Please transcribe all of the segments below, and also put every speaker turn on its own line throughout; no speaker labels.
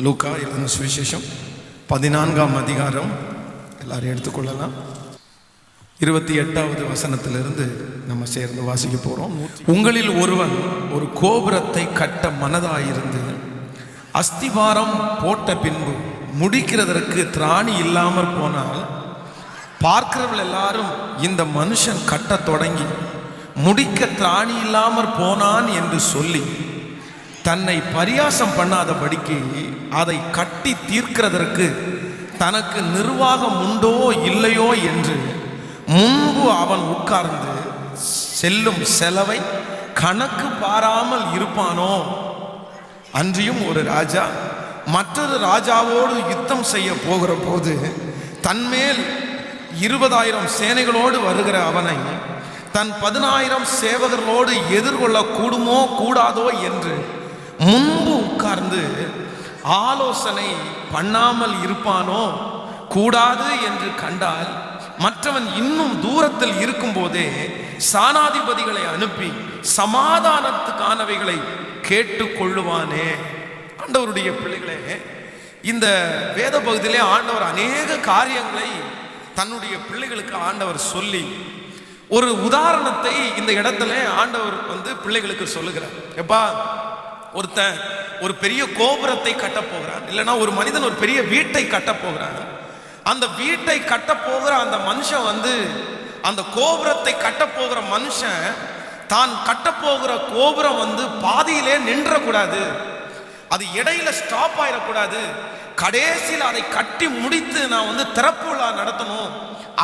லூக்கா எழுதின சுவிசேஷம் 14ஆம் அதிகாரம் எல்லாரும் எடுத்துக்கொள்ளலாம். 28வது வசனத்திலிருந்து நம்ம சேர்ந்து வாசிக்க போறோம். உங்களில் ஒருவன் ஒரு கோபுரத்தை கட்ட மனதாயிருந்து அஸ்திவாரம் போட்ட பின்பு முடிக்கிறதற்கு திராணி இல்லாமற் போனால் பார்க்கிறவர்கள் எல்லாரும் இந்த மனுஷன் கட்ட தொடங்கி முடிக்க திராணி இல்லாமற் போனான் என்று சொல்லி தன்னை பரியாசம் பண்ணாதபடிக்கு அதை கட்டி தீர்க்கிறதற்கு தனக்கு நிர்வாகம் உண்டோ இல்லையோ என்று முன்பு அவன் உட்கார்ந்து செல்லும் செலவை கணக்கு பாராமல் இருப்பானோ? அன்றியும் ஒரு ராஜா மற்றொரு ராஜாவோடு யுத்தம் செய்ய போகிற போது தன்மேல் 20,000 சேனைகளோடு வருகிற அவனை தன் 10,000 சேவகர்களோடு எதிர்கொள்ள கூடுமோ கூடாதோ என்று முன்பு உட்கார்ந்து ஆலோசனை பண்ணாமல் இருப்பானோ? கூடாது என்று கண்டால் மற்றவன் இன்னும் தூரத்தில் இருக்கும் போதே சானாதிபதிகளை அனுப்பி சமாதானத்துக்கானவைகளை கேட்டு கொள்ளுவானே. ஆண்டவருடைய பிள்ளைகளே, இந்த வேத பகுதியிலே ஆண்டவர் அநேக காரியங்களை தன்னுடைய பிள்ளைகளுக்கு ஆண்டவர் சொல்லி ஒரு உதாரணத்தை இந்த இடத்துல ஆண்டவர் பிள்ளைகளுக்கு சொல்லுகிறார். எப்பா, ஒருத்தன் ஒரு பெரிய கோபுரத்தை கட்ட போகிறான், இல்லைன்னா ஒரு மனிதன் ஒரு பெரிய வீட்டை கட்ட போகிறான். அந்த வீட்டை கட்ட போகிற அந்த மனுஷன் அந்த கோபுரத்தை கட்ட போகிற மனுஷன் தான் கட்ட போகிற கோபுரம் பாதியிலே நின்றக்கூடாது, அது இடையில ஸ்டாப் ஆயிடக்கூடாது, கடைசியில் அதை கட்டி முடித்து நான் திறப்பு விழா நடத்தணும்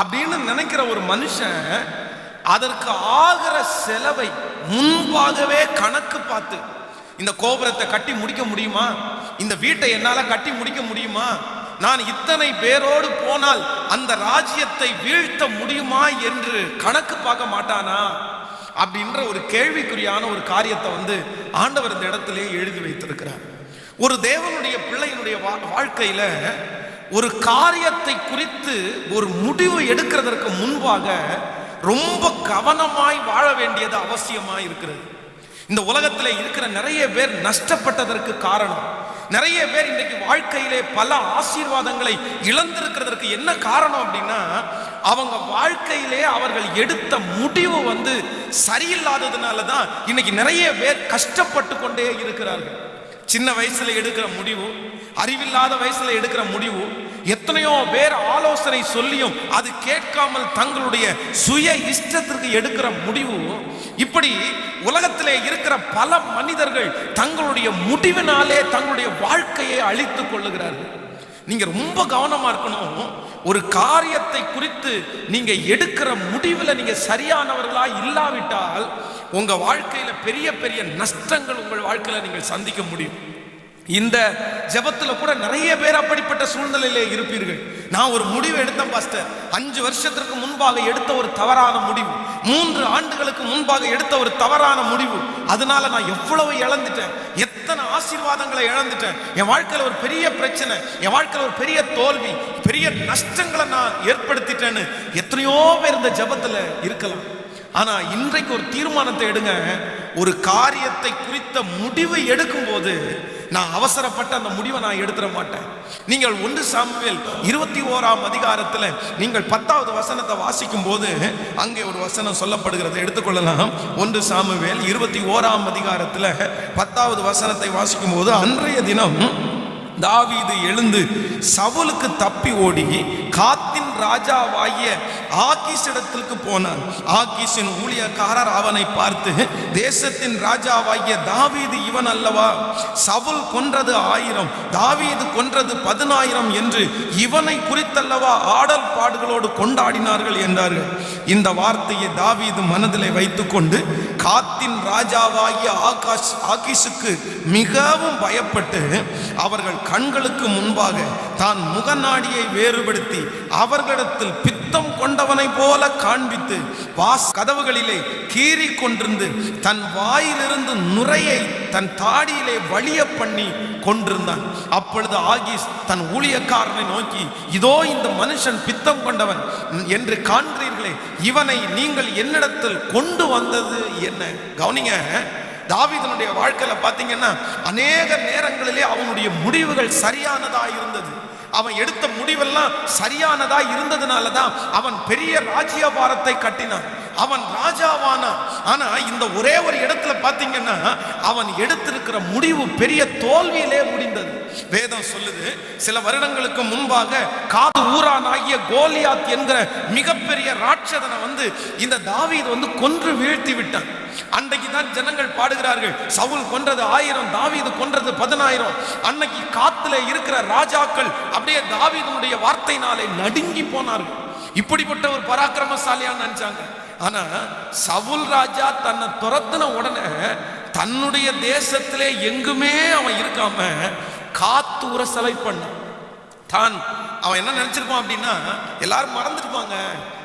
அப்படின்னு நினைக்கிற ஒரு மனுஷன் அதற்கு ஆகிற செலவை முன்பாகவே கணக்கு பார்த்து, இந்த கோபுரத்தை கட்டி முடிக்க முடியுமா, இந்த வீட்டை என்னால கட்டி முடிக்க முடியுமா, நான் இத்தனை பேரோடு போனால் அந்த ராஜ்யத்தை வீழ்த்த முடியுமா என்று கணக்கு பார்க்க மாட்டானா அப்படின்ற ஒரு கேள்விக்குறியான ஒரு காரியத்தை ஆண்டவர் இந்த இடத்திலே எழுதி வைத்திருக்கிறார். ஒரு தேவனுடைய பிள்ளையினுடைய வாழ்க்கையில ஒரு காரியத்தை குறித்து ஒரு முடிவு எடுக்கிறதற்கு முன்பாக ரொம்ப கவனமாய் வாழ வேண்டியது அவசியமாய் இருக்கிறது. இந்த உலகத்தில் இருக்கிற நிறைய பேர் நஷ்டப்பட்டதற்கு காரணம், நிறைய பேர் இன்றைக்கு வாழ்க்கையிலே பல ஆசீர்வாதங்களை இழந்திருக்கிறதற்கு என்ன காரணம் அப்படின்னா, அவங்க வாழ்க்கையிலே அவர்கள் எடுத்த முடிவு சரியில்லாததுனால தான் இன்னைக்கு நிறைய பேர் கஷ்டப்பட்டு கொண்டே இருக்கிறார்கள். சின்ன வயசுல எடுக்கிற முடிவு, அறிவில்லாத வயசுல எடுக்கிற முடிவு, எத்தனையோ பேர் ஆலோசனை சொல்லியும் அது கேட்காமல் தங்களுடைய சுய இஷ்டத்திற்கு எடுக்கிற முடிவு, இப்படி உலகத்திலே இருக்கிற பல மனிதர்கள் தங்களுடைய முடிவினாலே தங்களுடைய வாழ்க்கையை அழித்துக் கொள்ளுகிறார்கள். நீங்க ரொம்ப கவனமா இருக்கணும். ஒரு காரியத்தை குறித்து நீங்க எடுக்கிற முடிவில் நீங்க சரியானவர்களா இல்லாவிட்டால் உங்க வாழ்க்கையில பெரிய பெரிய நஷ்டங்கள் உங்கள் வாழ்க்கையில நீங்கள் சந்திக்க முடியும். இந்த ஜெபத்துல கூட நிறைய பேர் அப்படிப்பட்ட சூழ்நிலையிலே இருப்பீர்கள். நான் ஒரு முடிவு எடுத்தேன் பாஸ்டர், 5 வருஷத்திற்கு முன்பாக எடுத்த ஒரு தவறான முடிவு, 3 ஆண்டுகளுக்கு முன்பாக எடுத்த ஒரு தவறான முடிவு, அதனால நான் எவ்வளவு இழந்துட்டேன், எத்தனை ஆசீர்வாதங்களை இழந்துட்டேன், என் வாழ்க்கையில ஒரு பெரிய பிரச்சனை, என் வாழ்க்கையில ஒரு பெரிய தோல்வி, பெரிய நஷ்டங்களை நான் ஏற்படுத்திட்டேன்னு எத்தனையோ பேர் இந்த ஜெபத்துல இருக்கலாம். ஆனா இன்றைக்கு ஒரு தீர்மானத்தை எடுங்க. ஒரு காரியத்தை குறித்த முடிவை எடுக்கும் போது நான் அவசரப்பட்ட அந்த முடிவை நான் எடுத்துட மாட்டேன். நீங்கள் 1 சாமுவேல் 21ஆம் அதிகாரத்தில் நீங்கள் 10வது வசனத்தை வாசிக்கும் போது அங்கே ஒரு வசனம் சொல்லப்படுகிறது, எடுத்துக்கொள்ளலாம். 1 சாமுவேல் 21ஆம் அதிகாரத்தில் 10வது வசனத்தை வாசிக்கும் போது, அன்றைய தினம் தாவீது எழுந்து சவுலுக்கு தப்பி ஓடி காத்தின் ராஜாவாகிய ஆகீசிடத்திற்கு போனான். ஆகீசின் ஊழியக்காரர் அவனை பார்த்து, தேசத்தின் ராஜாவாகிய தாவீது இவன் அல்லவா? சவுல் கொன்றது 1000, தாவீது கொன்றது 10,000 என்று இவனை குறித்தல்லவா ஆடல் பாடுகளோடு கொண்டாடினார்கள் என்றார்கள். இந்த வார்த்தையை தாவீது மனதிலே வைத்துக்கொண்டு காத்தின் ராஜாவாகிய ஆகீசுக்கு மிகவும் பயப்பட்டு அவர்கள் கண்களுக்கு முன்பாக தான் முகநாடியை வேறுபடுத்தி அவர்களிடத்தில் பித்தம் கொண்டவனை போல காண்பித்து கதவுகளிலே கீறி கொண்டிருந்து தன் வாயிலிருந்து நுரையை தன் தாடியிலே வலிய பண்ணி கொண்டிருந்தான். அப்பொழுது ஆகீஸ் தன் ஊழியக்காரனை நோக்கி, இதோ இந்த மனுஷன் பித்தம் கொண்டவன் என்று காண்கிறீர்களே, இவனை நீங்கள் என்னிடத்தில் கொண்டு வந்தது என்ன? கவனிங்க, தாவீதுனுடைய வாழ்க்கையில பாத்தீங்கன்னா அநேக நேரங்களிலே அவனுடைய முடிவுகள் சரியானதா இருந்தது. அவன் எடுத்த முடிவெல்லாம் சரியானதா இருந்ததுனாலதான் அவன் பெரிய ராஜ்யபாரத்தை கட்டினான், அவன் ராஜாவானான். ஆனா இந்த ஒரே ஒரு இடத்துல பாத்தீங்கன்னா அவன் எடுத்திருக்கிற முடிவு பெரிய தோல்வியிலே முடிந்தது. வேதம் சொல்லுது, சில வருடங்களுக்கு முன்பாக காது ஊரானாகிய கோலியாத் என்கிற மிகப்பெரிய ராட்சதனை இந்த தாவீது கொன்று வீழ்த்தி விட்டான். அன்றைக்கு தான் ஜனங்கள் பாடுகிறார்கள், சவுல் கொன்றது 1000, தாவீது கொன்றது 10,000. அன்னைக்கு காத்துல இருக்கிற ராஜாக்கள் அப்படியே தாவீதுடைய வார்த்தையினாலே நடுங்கி போனார்கள். இப்படிப்பட்ட ஒரு பராக்கிரமசாலியான்னு நினைச்சாங்க. ஆனா சவுல் ராஜா தன்னை துரத்தின உடனே தன்னுடைய தேசத்திலே எங்குமே அவன் இருக்காம காத்து உரசலை பண்ணான். தான் அவன் என்ன நினைச்சிருப்பான் அப்படின்னா, எல்லாரும் மறந்துட்டுப்பாங்க,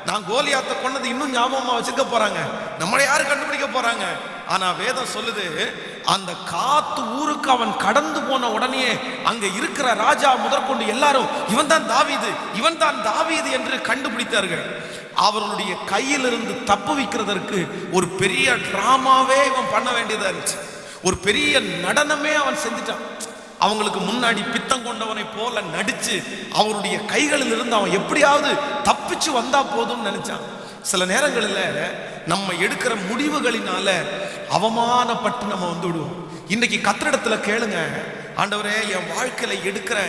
நான் கோலியாத்தை கொன்னது இன்னும் ஞாபகமா வச்சுக்க போறாங்க, நம்மளை யாரு கண்டுபிடிக்க போறாங்க. ஆனா வேதம் சொல்லுது, அந்த காத்து ஊருக்கு அவன் கடந்து போன உடனே அங்க இருக்கிற ராஜா முதற்கொண்டு எல்லாரும் இவன் தான் தாவீது, இவன் தான் தாவீது என்று கண்டுபிடித்தார்கள். அவர்களுடைய கையிலிருந்து தப்பு வைக்கிறதற்கு ஒரு பெரிய டிராமாவே இவன் பண்ண வேண்டியதா இருந்துச்சு. ஒரு பெரிய நடனமே அவன் செஞ்சிட்டான். அவங்களுக்கு முன்னாடி பித்தம் கொண்டவனை போல நடிச்சு அவருடைய கைகளில் இருந்து அவன் எப்படியாவது தப்பிச்சு வந்தா போதும்னு நினைச்சான். சில நேரங்களில் நம்ம எடுக்கிற முடிவுகளினால அவமானப்பட்டு நம்ம விடுவோம். இன்னைக்கு கர்த்தரிடத்துல கேளுங்க, ஆண்டவரே என் வாழ்க்கையில எடுக்கிற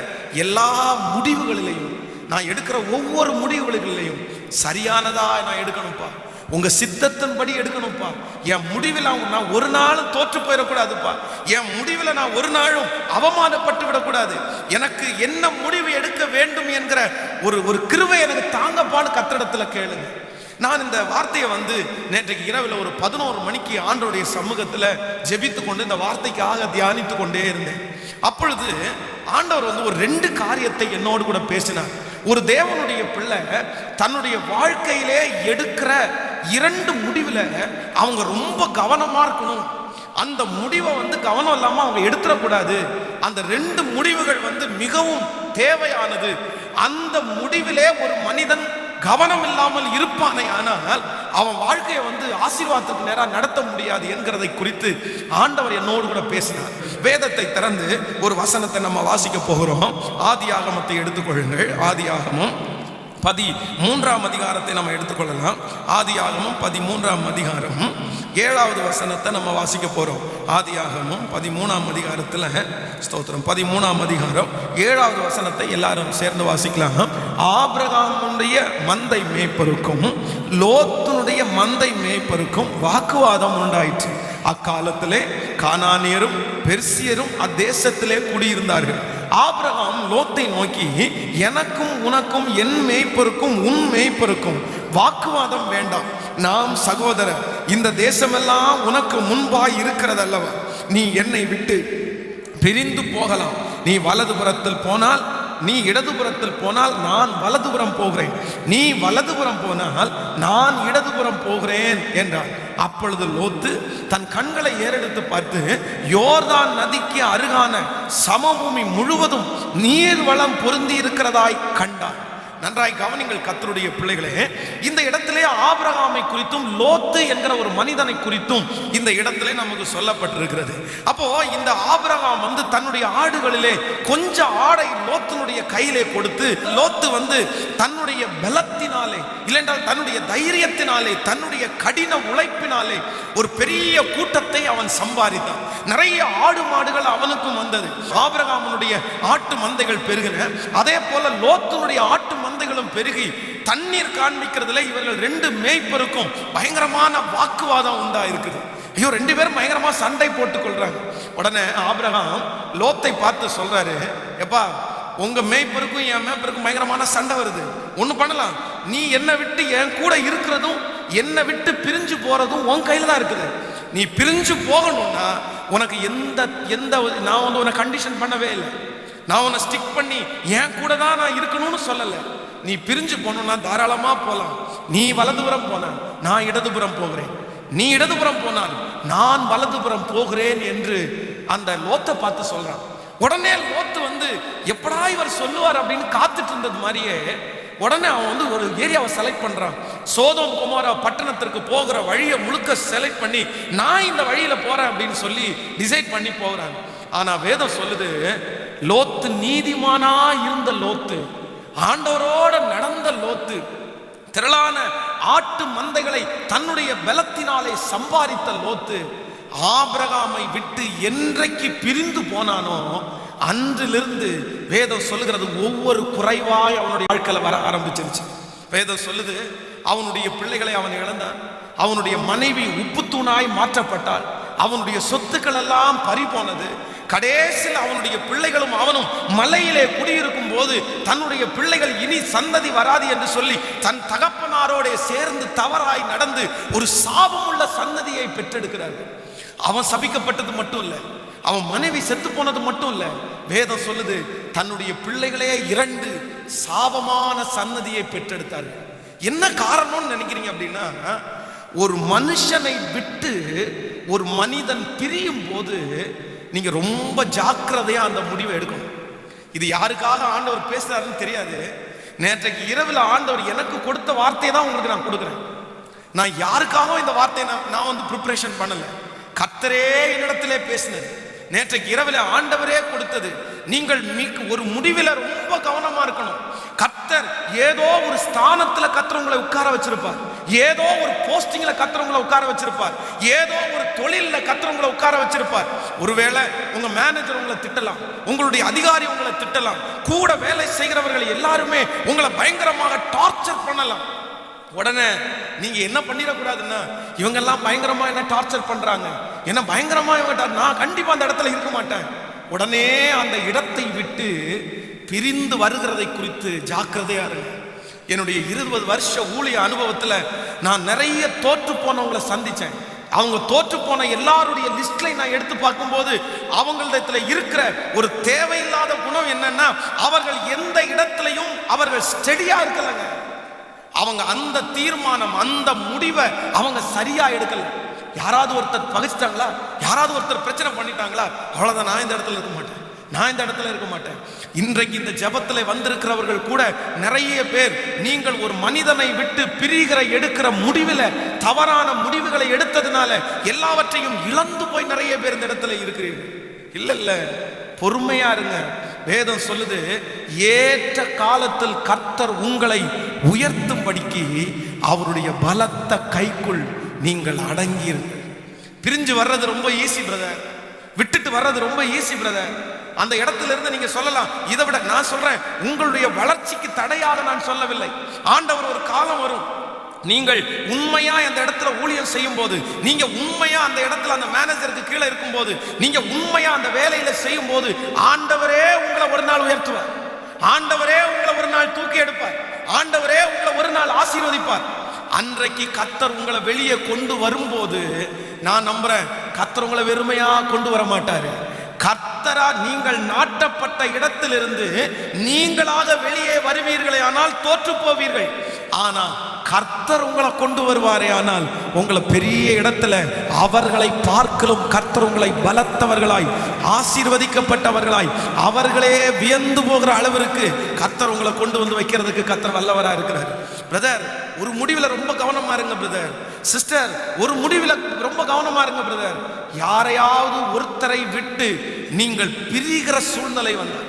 எல்லா முடிவுகளிலையும், நான் எடுக்கிற ஒவ்வொரு முடிவுகளிலையும் சரியானதா நான் எடுக்கணும்ப்பா, உங்க சித்தத்தின்படி எடுக்கணும்ப்பா. என் முடிவில் நான் ஒரு நாளும் தோற்று போயிடக்கூடாதுப்பா, என் முடிவில் நான் ஒரு நாளும் அவமானப்பட்டு விடக்கூடாது, எனக்கு என்ன முடிவு எடுக்க வேண்டும் என்கிற ஒரு கிருபை எனக்கு தாங்கப்பான்னு கர்த்தரிடத்துல கேளுங்க. நான் இந்த வார்த்தையை நேற்றைக்கு இரவில் ஒரு 11 மணிக்கு ஆண்டவருடைய சமூகத்தில் ஜெபித்து கொண்டு இந்த வார்த்தைக்காக தியானித்து கொண்டே இருந்தேன். அப்பொழுது ஆண்டவர் ஒரு 2 காரியத்தை என்னோடு கூட பேசினார். ஒரு தேவனுடைய பிள்ளை தன்னுடைய வாழ்க்கையிலே எடுக்கிற 2 முடிவுல அவங்க ரொம்ப கவனமா இருக்கணும். அந்த முடிவை கவனம் இல்லாம அவங்க எடுத்துடக்கூடாது. அந்த 2 முடிவுகள் மிகவும் தேவையானது. அந்த முடிவிலே ஒரு மனிதன் கவனம் இல்லாமல் இருப்பானே ஆனால் அவன் வாழ்க்கையை ஆசீர்வாதத்துக்கு நேராக நடத்த முடியாது என்கிறதை குறித்து ஆண்டவர் என்னோடு கூட பேசினார். வேதத்தை திறந்து ஒரு வசனத்தை நம்ம வாசிக்க போகிறோம். ஆதியாகமத்தை எடுத்துக்கொள்ளுங்கள். ஆதியாகமம் 13ஆம் அதிகாரத்தை நம்ம எடுத்துக்கொள்ளலாம். ஆதியாகமம் 13ஆம் அதிகாரம் 7வது வசனத்தை நம்ம வாசிக்க போறோம். ஆதியாகமம் 13ஆம் அதிகாரத்தில் ஸ்தோத்திரம் 13ஆம் அதிகாரம் 7வது வசனத்தை எல்லாரும் சேர்ந்து வாசிக்கலாம். ஆபிரகாமுடைய மந்தை மேய்ப்பருக்கும் லோத்துனுடைய மந்தை மேய்ப்பருக்கும் வாக்குவாதம் உண்டாயிற்று. அக்காலத்திலே கானானியரும் பெர்சியரும் அத்தேசத்திலே குடியிருந்தார்கள். ஆபிரகாம் லோத்தை நோக்கி, எனக்கும் உனக்கும் என் மேய்ப்பருக்கும் உன் மேய்ப்பருக்கும் வாக்குவாதம் வேண்டாம், நாம் சகோதரர், இந்த தேசமெல்லாம் உனக்கு முன்பாய் இருக்கிறதல்லவா, நீ என்னை விட்டு பிரிந்து போகலாம், நீ வலதுபுறத்தில் போனால் நீ இடதுபுறத்தில் போனால் நான் வலதுபுறம் போகிறேன், நீ வலதுபுறம் போனால் நான் இடதுபுறம் போகிறேன் என்றார். அப்பொழுது லோத்து தன் கண்களை ஏறெடுத்து பார்த்து யோர்தான் நதிக்கு அருகான சமபூமி முழுவதும் நீர் வளம் பொருந்தி இருக்கிறதாய் கண்டார். நன்றாய் கவனிங்கள் கர்த்தருடைய பிள்ளைகளே, இந்த இடத்திலே ஆபிரகாமை குறித்தும் லோத்து என்கிற ஒரு மனிதனை குறித்தும் இந்த இடத்திலே நமக்கு சொல்லப்பட்டிருக்கிறது. அப்போ இந்த ஆபிரகாம் தன்னுடைய ஆடுகளிலே கொஞ்சம் ஆடை லோத்தினுடைய கையிலே கொடுத்து, லோத்து தன்னுடைய பலத்தினாலே இல்லைன்றால் தன்னுடைய தைரியத்தினாலே தன்னுடைய கடின உழைப்பினாலே ஒரு பெரிய கூட்டத்தை அவன் சம்பாதித்தான். நிறைய ஆடு மாடுகள் அவனுக்கும் வந்தது. ஆபிரகாமுடைய ஆட்டு மந்தைகள் பெருகின, அதே போல லோத்தினுடைய ஆட்டு மந்தைகளும் பெருகி தண்ணீர் காண்பிக்கிறதுல இவர்கள் 2 மேய்ப்பருக்கும் பயங்கரமான வாக்குவாதம் உண்டா இருக்குது. ஐயோ, 2 பேரும் பயங்கரமா சண்டை போட்டுக் கொள்றாங்க. உடனே ஆபிரகாம் லோத்தை பார்த்து சொல்றாரு, எப்பா, உங்க மேய்ப்பருக்கும் என் மேய்ப்பருக்கும் பயங்கரமான சண்டை வருது, ஒண்ணு பண்ணலாம், நீ என்னை விட்டு என் கூட இருக்கிறதும் என்னை விட்டு பிரிஞ்சு போறதும் உன் கையில தான் இருக்குது. நீ பிரிஞ்சு போகணும்னா உனக்கு எந்த நான் உன்னை கண்டிஷன் பண்ணவே இல்லை, நான் உன்னை ஸ்டிக் பண்ணி என் கூட தான் நான் இருக்கணும்னு சொல்லலை. நீ பிரிஞ்சு போகணும்னா தாராளமா போலாம். நீ வலதுபுறம் போன நான் இடதுபுறம் போகிறேன், நீ இடதுபுறம் போனால் நான் வலதுபுறம் போகிறேன் என்று அந்த லோத்தை பார்த்து சொல்றான். உடனே லோத்து எப்படா இவர் சொல்லுவார் அப்படின்னு காத்துட்டு இருந்தது மாதிரியே உடனே அவன் ஒரு ஏரியாவை செலக்ட் பண்றான். சோதோம் குமாரா பட்டணத்திற்கு போகிற வழியை முழுக்க செலக்ட் பண்ணி நான் இந்த வழியில போறேன் அப்படின்னு சொல்லி டிசைட் பண்ணி போகிறாங்க. ஆனா வேதம் சொல்லுது, லோத்து நீதிமானா இருந்த லோத்து, ஆண்டவரோட நடந்த லோத்து, திரளான ஆட்டு மந்தைகளை தன்னுடைய பலத்தினாலே சம்பாதித்த லோத்து ஆபிரகாமை விட்டு என்றைக்கு பிரிந்து போனானோ அன்றிலிருந்து வேதம் சொல்லுகிறது ஒவ்வொரு குறைவாய் அவனுடைய வாழ்க்கையில வர ஆரம்பிச்சிருச்சு. வேதம் சொல்லுது, அவனுடைய பிள்ளைகளை அவன் இழந்தான், அவனுடைய மனைவி உப்பு தூணாய் மாற்றப்பட்டாள், அவனுடைய சொத்துக்கள் எல்லாம் பறி போனது. கடைசியில் அவனுடைய பிள்ளைகளும் அவனும் மலையிலே குடியிருக்கும் போது தன்னுடைய பிள்ளைகள் இனி சந்ததி வராது என்று சொல்லி தன் தகப்பனாரோட சேர்ந்து தவறாய் நடந்து ஒரு சாபமுள்ள சந்ததியை பெற்றெடுக்கிறார்கள். அவன் சபிக்கப்பட்டது மட்டும் இல்லை, அவன் மனைவி செத்து போனது மட்டும் இல்லை, வேதம் சொல்லுது தன்னுடைய பிள்ளைகளே 2 சாபமான சன்னதியை பெற்றெடுத்தார்கள். என்ன காரணம்னு நினைக்கிறீங்க அப்படின்னா, ஒரு மனுஷனை விட்டு ஒரு மனிதன் பிரியும் போது நீங்க ரொம்ப ஜாக்கிரதையா அந்த முடிவை எடுக்கணும். இது யாருக்காக ஆண்டவர் பேசுறாருன்னு தெரியாது. நேற்றைக்கு இரவில் ஆண்டவர் எனக்கு கொடுத்த வார்த்தையை தான் உங்களுக்கு நான் கொடுக்குறேன். நான் யாருக்காகவும் இந்த வார்த்தையை நான் வந்து ப்ரிப்பரேஷன் பண்ணல, கர்த்தரே என்னிடத்திலே பேசினது, நேற்றைக்கு இரவில் ஆண்டவரே கொடுத்தது. நீங்கள் ஒரு முடிவில் ரொம்ப கவனமா இருக்கணும். கர்த்தர் ஏதோ ஒரு ஸ்தானத்துல கர்த்தர் உங்களை உட்கார வச்சிருப்பார், ஏதோ ஒரு போஸ்டிங்ல கர்த்தர் உங்களை உட்கார வச்சிருப்பார், ஏதோ ஒரு தொழில்ல கர்த்தர் உங்களை உட்கார வச்சிருப்பார். ஒருவேளை உங்க மேனேஜர் உங்களை திட்டலாம், உங்களுடைய அதிகாரி உங்களை திட்டலாம், கூட வேலை செய்கிறவர்கள் எல்லாருமே உங்களை பயங்கரமாக டார்ச்சர் பண்ணலாம். உடனே நீங்க என்ன பண்ணிடக்கூடாதுன்னா, இவங்கெல்லாம் பயங்கரமா என்ன டார்ச்சர் பண்றாங்க, என்ன பயங்கரமா இவங்க, நான் கண்டிப்பா அந்த இடத்துல இருக்க மாட்டேன். உடனே அந்த இடத்தை விட்டு பிரிந்து வருகிறதை குறித்து ஜாக்கிரதையா இருங்க. என்னுடைய 20 வருஷ ஊழிய அனுபவத்துல நான் நிறைய தோற்று போனவங்களை சந்திச்சேன். அவங்க தோற்று போன எல்லாருடைய லிஸ்ட்ல நான் எடுத்து பார்க்கும்போது அவங்களிடத்துல இருக்கிற ஒரு தேவையில்லாத குணம் என்னன்னா, அவர்கள் எந்த இடத்துலையும் அவர்கள் ஸ்டெடியா இருக்கலங்க. அவங்க அந்த தீர்மானம், அந்த முடிவை அவங்க சரியா எடுக்கல. யாராவது ஒருத்தர் பகைச்சிட்டாங்களா, யாராவது ஒருத்தர் பிரச்சனை பண்ணிட்டாங்களா, அவ்வளவுதான், நான் இந்த இடத்துல இருக்க மாட்டேன், நான் இந்த இடத்துல இருக்க மாட்டேன். இன்றைக்கு இந்த ஜெபத்தில் வந்திருக்கிறவர்கள் கூட நிறைய பேர், நீங்கள் ஒரு மனிதனை விட்டு பிரிகிற எடுக்கிற முடிவில் தவறான முடிவுகளை எடுத்ததுனால எல்லாவற்றையும் இழந்து போய் நிறைய பேர் இந்த இடத்துல இருக்கிறீர்கள். இல்ல, பொறுமையா இருங்க. வேதம் சொல்லுது, ஏற்ற காலத்தில் கர்த்தர் உங்களை உயர்த்தும்படிக்கு அவருடைய பலத்த கைக்குள் நீங்கள் அடங்கியிருங்கள். பிரிஞ்சு வர்றது ரொம்ப ஈஸி பிரதர், விட்டுட்டு வர்றது ரொம்ப ஈஸி பிரதர். அந்த இடத்துல இருந்து நீங்க சொல்லலாம். இதை விட நான் சொல்றேன், உங்களுடைய வளர்ச்சிக்கு தடையாக நான் சொல்லவில்லை. ஆண்டவர் ஒரு காலம் வரும், நீங்கள் உண்மையா அந்த இடத்துல ஊழியம் செய்யும் போது, நீங்க உண்மையா அந்த இடத்துல அந்த மேனேஜருக்கு கீழே இருக்கும் போது, நீங்க உண்மையா அந்த வேலையில செய்யும் போது, ஆண்டவரே உங்களை ஒரு நாள் உயர்த்துவார், ஆண்டவரே உங்களை ஒரு நாள் தூக்கி எடுப்பார், ஆண்டவரே உங்களை ஒரு நாள் ஆசீர்வதிப்பார். அன்றைக்கு கர்த்தர் உங்களை வெளியே கொண்டு வரும்போது நான் நம்புறேன், கர்த்தர் உங்களை வெறுமையா கொண்டு வர மாட்டாரு. கர்த்தரா நீங்கள் நாட்டப்பட்ட இடத்திலிருந்து நீங்களாக வெளியே வருவீர்களே ஆனால் தோற்று போவீர்கள். ஆனா கர்த்தர் உங்களை கொண்டு வருவாரே ஆனால் உங்களை பெரிய இடத்துல அவர்களை பார்க்கலும் கர்த்தர் உங்களை பலத்தவர்களாய், ஆசீர்வதிக்கப்பட்டவர்களாய், அவர்களே வியந்து போகிற அளவிற்கு கர்த்தர் உங்களை கொண்டு வந்து வைக்கிறதுக்கு கர்த்தர் வல்லவரா இருக்கிறார். பிரதர், ஒரு முடிவில் ரொம்ப கவனமா இருங்க பிரதர். சிஸ்டர், ஒரு முடிவில் ரொம்ப கவனமா இருங்க பிரதர். யாரையாவது ஒருத்தரை விட்டு நீங்கள் பிரிகிற சூழ்நிலை வந்தா,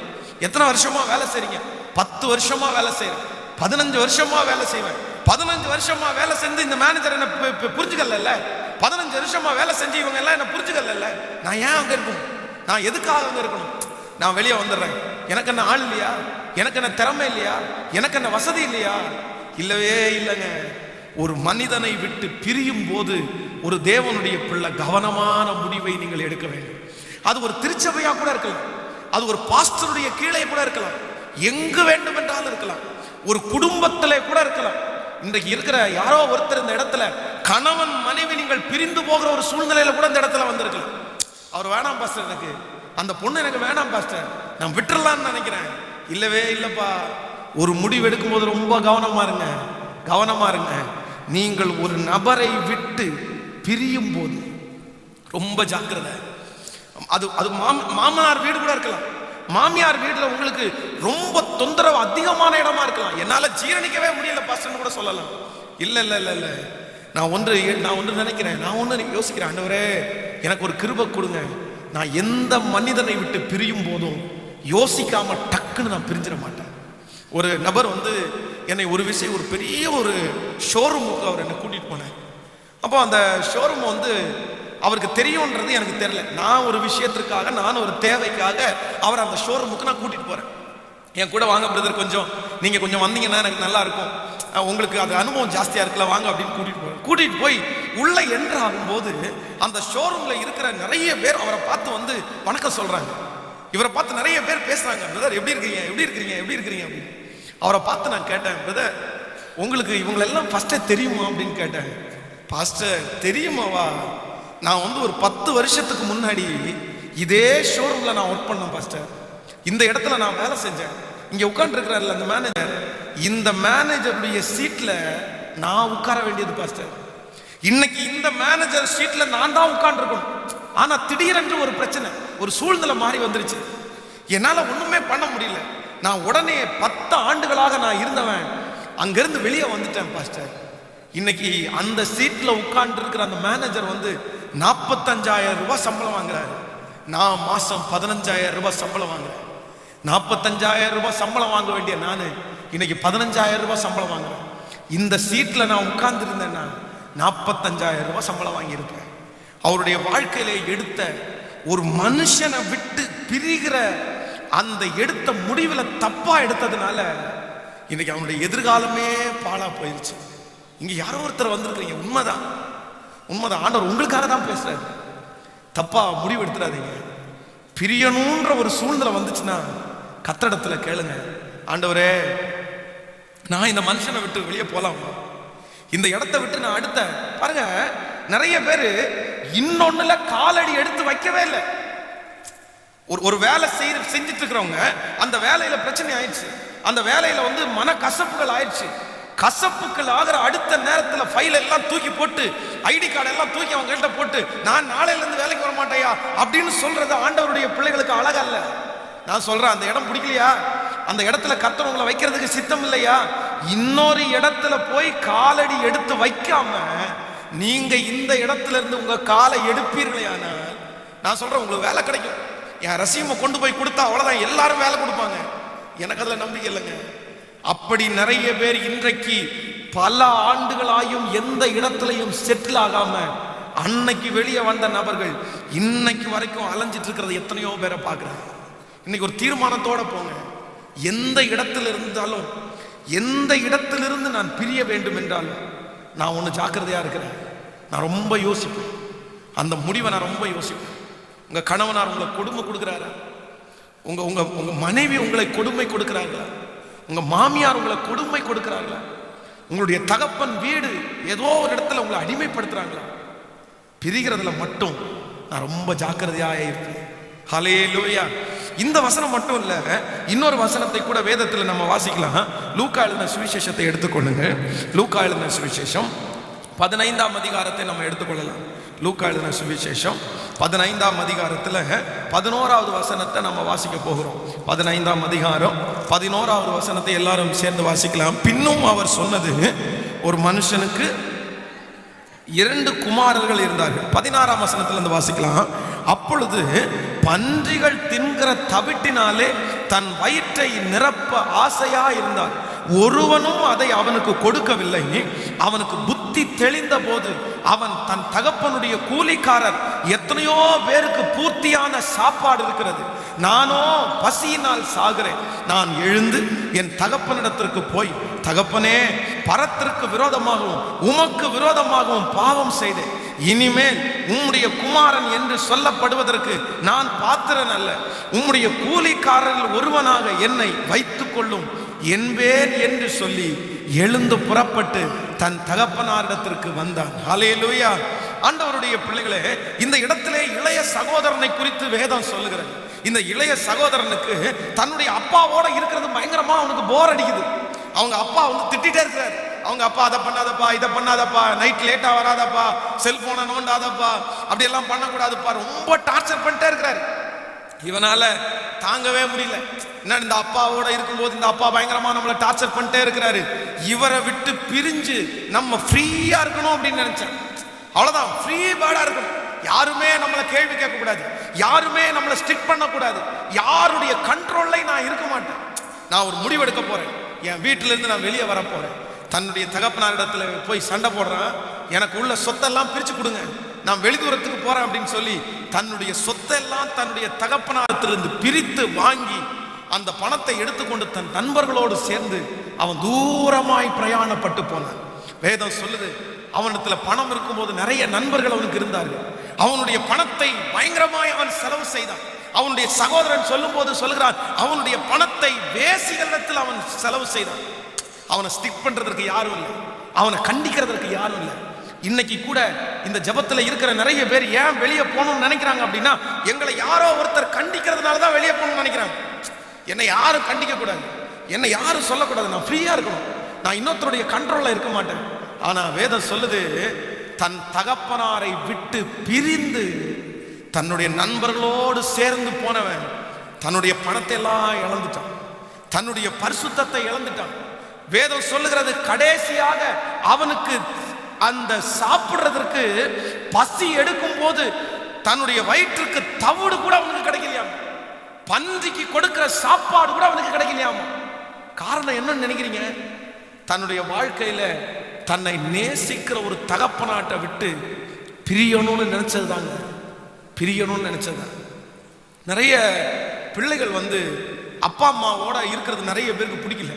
எத்தனை வருஷமா வேலை செய்றீங்க? 10 வருஷமா வேலை செய்யறேன், 15 வருஷமா வேலை செய்வேன், 15 வருஷமா வேலை செஞ்சு இந்த மேனேஜர் என்ன புரிஞ்சுக்கல, 15 வருஷமா வேலை செஞ்சு இவங்க எல்லாம் என்ன புரிஞ்சுக்கல, நான் ஏன் அங்க இருக்கணும், நான் எதுக்காக அங்க இருக்கணும்? நான் வெளியே வந்துடுறேன், எனக்கு என்ன ஆள் இல்லையா, எனக்கு என்ன திறமை இல்லையா, எனக்கு என்ன வசதி இல்லையா? இல்லவே இல்லைங்க. ஒரு மனிதனை விட்டு பிரியும் போது ஒரு தேவனுடைய பிள்ளை கவனமான முடிவை நீங்கள் எடுக்க வேண்டும். அது ஒரு திருச்சபையா கூட இருக்கலாம், அது ஒரு பாஸ்டருடைய கீழே கூட இருக்கலாம், எங்கு வேண்டும் என்றாலும் இருக்கலாம், ஒரு குடும்பத்திலே கூட இருக்கலாம். இன்றைக்கு இருக்கிற யாரோ ஒருத்தர் இந்த இடத்துல கணவன் மனைவி நீங்கள் பிரிந்து போகிற ஒரு சூழ்நிலையில கூட இந்த இடத்துல வந்திருக்கலாம். அவர் வேணாம் பாஸ்டர், எனக்கு அந்த பொண்ணு எனக்கு வேணாம் பாஸ்டர், நான் விட்டுறலான்னு நினைக்கிறேன். இல்லவே இல்லப்பா, ஒரு முடிவு எடுக்கும் போது ரொம்ப கவனமா இருங்க, கவனமா இருங்க. நீங்கள் ஒரு நபரை விட்டு பிரியும் போது ரொம்ப ஜாக்கிரதை. அது அது மாமனார் வீடு கூட இருக்கலாம், மாமியார் வீடுல உங்களுக்கு ரொம்ப தொந்தரவு அதிகமான இடமா இருக்கலாம். என்னால ஜீரணிக்கவே முடியல பாஸ்டர்னு கூட சொல்லலாம். இல்லை இல்லை இல்லை இல்லை, நான் ஒன்று நினைக்கிறேன், நான் ஒன்று யோசிக்கிறேன். ஆண்டவரே எனக்கு ஒரு கிருபை கொடுங்க, நான் எந்த மனிதனை விட்டு பிரியும் போதும் யோசிக்காம டக்குன்னு நான் பிரிஞ்சிட மாட்டேன். ஒரு நபர் வந்து என்னை ஒரு விஷயம், ஒரு பெரிய ஒரு ஷோரூமுக்கு அவர் என்னை கூட்டிகிட்டு போனேன். அப்போ அந்த ஷோரூம் வந்து அவருக்கு தெரியும்ன்றது எனக்கு தெரியல. நான் ஒரு விஷயத்திற்காக, நான் ஒரு தேவைக்காக அவர் அந்த ஷோரூமுக்கு நான் கூட்டிகிட்டு போகிறேன். என் கூட வாங்க பிரதர், நீங்கள் கொஞ்சம் வந்தீங்கன்னா எனக்கு நல்லா இருக்கும், உங்களுக்கு அது அனுபவம் ஜாஸ்தியாக இருக்குல்ல, வாங்க அப்படின்னு கூட்டிகிட்டு போய் உள்ளே என்ட்ரு ஆகும்போது அந்த ஷோரூமில் இருக்கிற நிறைய பேர் அவரை பார்த்து வந்து வணக்கம் சொல்கிறாங்க. இவரை பார்த்து நிறைய பேர் பேசுகிறாங்க, பிரதர் எப்படி இருக்கிறீங்க அப்படின்னு. அவரை பார்த்து நான் கேட்டேன், பிரதர் உங்களுக்கு இவங்களெல்லாம் ஃபஸ்ட்டே தெரியுமா அப்படின்னு கேட்டேன். பாஸ்டர் தெரியுமாவா, நான் வந்து ஒரு 10 வருஷத்துக்கு முன்னாடி இதே ஷோரூமில் நான் ஒர்க் பண்ணேன் பாஸ்டர், இந்த இடத்துல நான் வேலை செஞ்சேன். இங்கே உட்காந்துருக்கிறார்ல அந்த மேனேஜர், இந்த மேனேஜருடைய சீட்டில் நான் உட்கார வேண்டியது பாஸ்டர். இன்னைக்கு இந்த மேனேஜர் சீட்டில் நான் தான் உட்காந்துருக்கணும். ஆனால் திடீரென்று ஒரு பிரச்சனை, ஒரு சூழ்நிலை மாறி வந்துருச்சு. என்னால் ஒன்றுமே பண்ண முடியல. நான் உடனே 10 ஆண்டுகளாக நான் இருந்தவன் அங்கிருந்து வெளியே வந்துட்டேன் பாஸ்டர். இன்னைக்கு அந்த சீட்டில் உட்கார்ந்து இருக்கிற அந்த மேனேஜர் வந்து 45,000 ரூபாய் சம்பளம் வாங்குறாரு. நான் மாசம் 15,000 ரூபாய் சம்பளம் வாங்குறேன். 45,000 ரூபாய் சம்பளம் வாங்க வேண்டிய நான் இன்னைக்கு 15,000 ரூபாய் சம்பளம் வாங்குறேன். இந்த சீட்டில் நான் உட்கார்ந்து இருந்தேன்னா 45,000 ரூபாய் சம்பளம் வாங்கியிருப்பேன். அவருடைய வாழ்க்கையில எடுத்த ஒரு மனுஷனை விட்டு பிரிகிற அந்த எடுத்த முடிவில் தப்பா எடுத்ததுனால இன்னைக்கு அவனுடைய எதிர்காலமே பாழா போயிருச்சு. இங்க யாரோ ஒருத்தர் வந்திருக்கிறீங்க, உண்மைதான். ஆண்டவர் உங்களுக்காக தான் பேசுறாரு. தப்பா முடிவு எடுத்துறாதீங்க. பிரியணுன்ற ஒரு சூழ்நிலை வந்துச்சுன்னா கத்தடத்துல கேளுங்க, ஆண்டவரே நான் இந்த மனுஷனை விட்டு வெளியே போலாமா, இந்த இடத்த விட்டு நான் அடுத்த பாருங்க. நிறைய பேரு இன்னொன்னுல காலடி எடுத்து வைக்கவே இல்லை. ஒரு வேலை செஞ்சுட்டு இருக்கிறவங்க அந்த வேலையில பிரச்சனை ஆயிடுச்சு, அந்த வேலையில வந்து மன கசப்புகள் ஆயிடுச்சு. கசப்புக்கள் ஆகிற அடுத்த நேரத்தில் ஃபைல் எல்லாம் தூக்கி போட்டு, ஐடி கார்டு எல்லாம் தூக்கி அவங்க கிட்ட போட்டு, நான் நாளையில இருந்து வேலைக்கு வர மாட்டேயா அப்படின்னு சொல்றது ஆண்டவருடைய பிள்ளைகளுக்கு அழகல்ல. நான் சொல்றேன், அந்த இடம் பிடிக்கலையா, அந்த இடத்துல கர்த்தர் உங்களை வைக்கிறதுக்கு சித்தம் இல்லையா, இன்னொரு இடத்துல போய் காலடி எடுத்து வைக்காம நீங்க இந்த இடத்துல இருந்து உங்க காலை எடுப்பீர்களேயானால் நான் சொல்றேன் உங்களுக்கு வேலை கிடைக்கும். என் ரசீமை கொண்டு போய் கொடுத்தா அவ்வளவுதான், எல்லாரும் வேலை கொடுப்பாங்க. எனக்கு அதுல நம்பிக்கை இல்லைங்க. அப்படி நிறைய பேர் இன்றைக்கு பல ஆண்டுகளாயும் எந்த இடத்துலையும் செட்டில் ஆகாம அன்னைக்கு வெளியே வந்த நபர்கள் இன்னைக்கு வரைக்கும் அலைஞ்சிட்டு இருக்கிறது எத்தனையோ பேரை பார்க்குறாங்க. இன்னைக்கு ஒரு தீர்மானத்தோட போங்க. எந்த இடத்துல இருந்தாலும், எந்த இடத்திலிருந்து நான் பிரிய வேண்டும் என்றாலும் நான் ஒன்று ஜாக்கிரதையா இருக்கிறேன். நான் ரொம்ப யோசிப்பேன், அந்த முடிவை நான் ரொம்ப யோசிப்பேன். உங்க கணவனார் உங்களை கொடுமை கொடுக்குறாரா, உங்க உங்க உங்க மனைவி உங்களை கொடுமை கொடுக்கிறார்களா, உங்க மாமியார் உங்களை கொடுமை கொடுக்கிறார்களா, உங்களுடைய தகப்பன் வீடு ஏதோ ஒரு இடத்துல உங்களை அடிமைப்படுத்துறாங்களா, பிரிகிறதுல மட்டும் நான் ரொம்ப ஜாக்கிரதையாக இருப்பேன். ஹல்லேலூயா. இந்த வசனம் மட்டும் இல்ல, இன்னொரு வசனத்தை கூட வேதத்தில் நம்ம வாசிக்கலாம். லூக்கா எழுதின சுவிசேஷத்தை எடுத்துக்கொள்ளுங்க. லூக்கா எழுதின சுவிசேஷம் 15ஆம் அதிகாரத்தை நம்ம எடுத்துக்கொள்ளலாம். லூக்கா எழுதின சுவிசேஷம் 15ஆம் அதிகாரத்தில் 11வது வசனத்தை நம்ம வாசிக்க போகிறோம். 15ஆம் அதிகாரம் 11வது வசனத்தை எல்லாரும் சேர்ந்து வாசிக்கலாம். பின்னும் அவர் சொன்னது, ஒரு மனுஷனுக்கு 2 குமாரர்கள் இருந்தார்கள். 16ஆம் வசனத்திலிருந்து வாசிக்கலாம். அப்பொழுது பன்றிகள் தின்கிற தவிட்டினாலே தன் வயிற்றை நிரப்ப ஆசையா இருந்தார். ஒருவனும் அதை அவனுக்கு கொடுக்கவில்லை. அவனுக்கு புத்தி தெளிந்த போது அவன் தன் தகப்பனுடைய கூலிக்காரர், எத்தனையோ பேருக்கு பூர்த்தியான சாப்பாடு இருக்கிறது, நானோ பசியினால் சாகிறேன். நான் எழுந்து என் தகப்பனிடத்திற்கு போய், தகப்பனே, பரத்திற்கு விரோதமாகவும் உமக்கு விரோதமாகவும் பாவம் செய்தேன். இனிமேல் உம்முடைய குமாரன் என்று சொல்லப்படுவதற்கு நான் பாத்திரன் அல்ல. உம்முடைய கூலிக்காரர்கள் ஒருவனாக என்னை வைத்துக் கொள்ளும் என்பேன் என்று சொல்லி எழுந்து புறப்பட்டு தன் தகப்பனாரிடத்திற்கு வந்தான். ஹல்லேலூயா. ஆண்டவருடைய பிள்ளைகளே, இந்த இடத்திலே இளைய சகோதரனை குறித்து வேதம் சொல்லுகிறது. இந்த இளைய சகோதரனுக்கு தன்னுடைய அப்பாவோட இருக்கிறது பயங்கரமா அவனுக்கு போர் அடிக்குது. அவங்க அப்பா வந்து திட்டிட்டே இருக்கிறார். அவங்க அப்பா அதை பண்ணாதப்பா, இதை பண்ணாதப்பா, நைட் லேட்டா வராதப்பா, செல்போனை நோண்டாதப்பா, அப்படி எல்லாம் பண்ணக்கூடாதுப்பா, ரொம்ப டார்ச்சர் பண்ணிட்டே இருக்கிறாரு. இவனால தாங்கவே முடியல. என்ன, இந்த அப்பாவோட இருக்கும்போது இந்த அப்பா பயங்கரமா நம்மளை டார்ச்சர் பண்ணிட்டே இருக்கிறாரு, இவரை விட்டு பிரிஞ்சு நம்ம ஃப்ரீயா இருக்கணும் அப்படின்னு நினைச்சேன். அவ்வளவுதான், ஃப்ரீ பேர்டா இருக்கணும். யாருமே நம்மளை கேள்வி கேட்க கூடாது, யாருமே நம்மளை ஸ்ட்ரிக்ட் பண்ணக்கூடாது, யாருடைய கண்ட்ரோல்ல நான் இருக்க மாட்டேன். நான் ஒரு முடிவெடுக்க போறேன், என் வீட்டில இருந்து நான் வெளியே வர போறேன். தன்னுடைய தகப்பனாரிடத்துல போய் சண்டை போடுறான், எனக்கு உள்ள சொத்தெல்லாம் பிரிச்சு கொடுங்க, நான் வெளிதூரத்துக்கு போறேன் அப்படின்னு சொல்லி தன்னுடைய சொத்தெல்லாம் தன்னுடைய தகப்பனாரிடத்திலிருந்து பிரித்து வாங்கி அந்த பணத்தை எடுத்துக்கொண்டு தன் நண்பர்களோடு சேர்ந்து அவன் தூரமாய் பிரயாணப்பட்டு போனான். வேதம் சொல்லுது, அவனிடத்துல பணம் இருக்கும்போது நிறைய நண்பர்கள் அவனுக்கு இருந்தார்கள். அவனுடைய பணத்தை பயங்கரமாய் அவன் செலவு செய்தான். அவனுடைய சகோதரன் சொல்லும் போது சொல்லுகிறான், அவனுடைய பணத்தை வேசிகளிடத்தில் அவன் செலவு செய்தான். அவனை ஸ்டிக் பண்றதற்கு யாரும் இல்லை, அவனை கண்டிக்கிறதற்கு யாரும் இல்லை. இன்னைக்கு கூட இந்த ஜபத்துல இருக்கிற நிறைய பேர் ஏன் வெளியே போகணும்னு நினைக்கிறாங்க அப்படின்னா, எங்களை யாரோ ஒருத்தர் கண்டிக்கிறதுனால தான் வெளியே போகணும்னு நினைக்கிறாங்க. என்னை யாரும் கண்டிக்க கூடாது, என்னை யாரும் சொல்லக்கூடாது, நான் ஃப்ரீயா இருக்கணும், நான் இன்னொருத்தருடைய கண்ட்ரோல்ல இருக்க மாட்டேன். ஆனா வேதம் சொல்லுது, தன் தகப்பனாரை விட்டு பிரிந்து தன்னுடைய நண்பர்களோடு சேர்ந்து போனவன் தன்னுடைய பணத்தை எல்லாம் இழந்துட்டான், தன்னுடைய பரிசுத்தத்தை இழந்துட்டான். வேதம் சொல்லுகிறது, கடைசியாக அவனுக்கு அந்த சாப்பிடுறதற்கு பசி எடுக்கும் போது தன்னுடைய வயிற்றுக்கு தவிடு கூட அவனுக்கு கிடைக்கலையாம், பன்றிக்கு கொடுக்கிற சாப்பாடு கூட அவனுக்கு கிடைக்கலையாமா. காரணம் என்னன்னு நினைக்கிறீங்க? தன்னுடைய வாழ்க்கையில தன்னை நேசிக்கிற ஒரு தகப்பனாட்டை விட்டு பிரியணும்னு நினைச்சதுதாங்க, பிரியணும்னு நினைச்சதுதான். நிறைய பிள்ளைகள் அப்பா அம்மாவோட இருக்கிறது நிறைய பேருக்கு பிடிக்கல.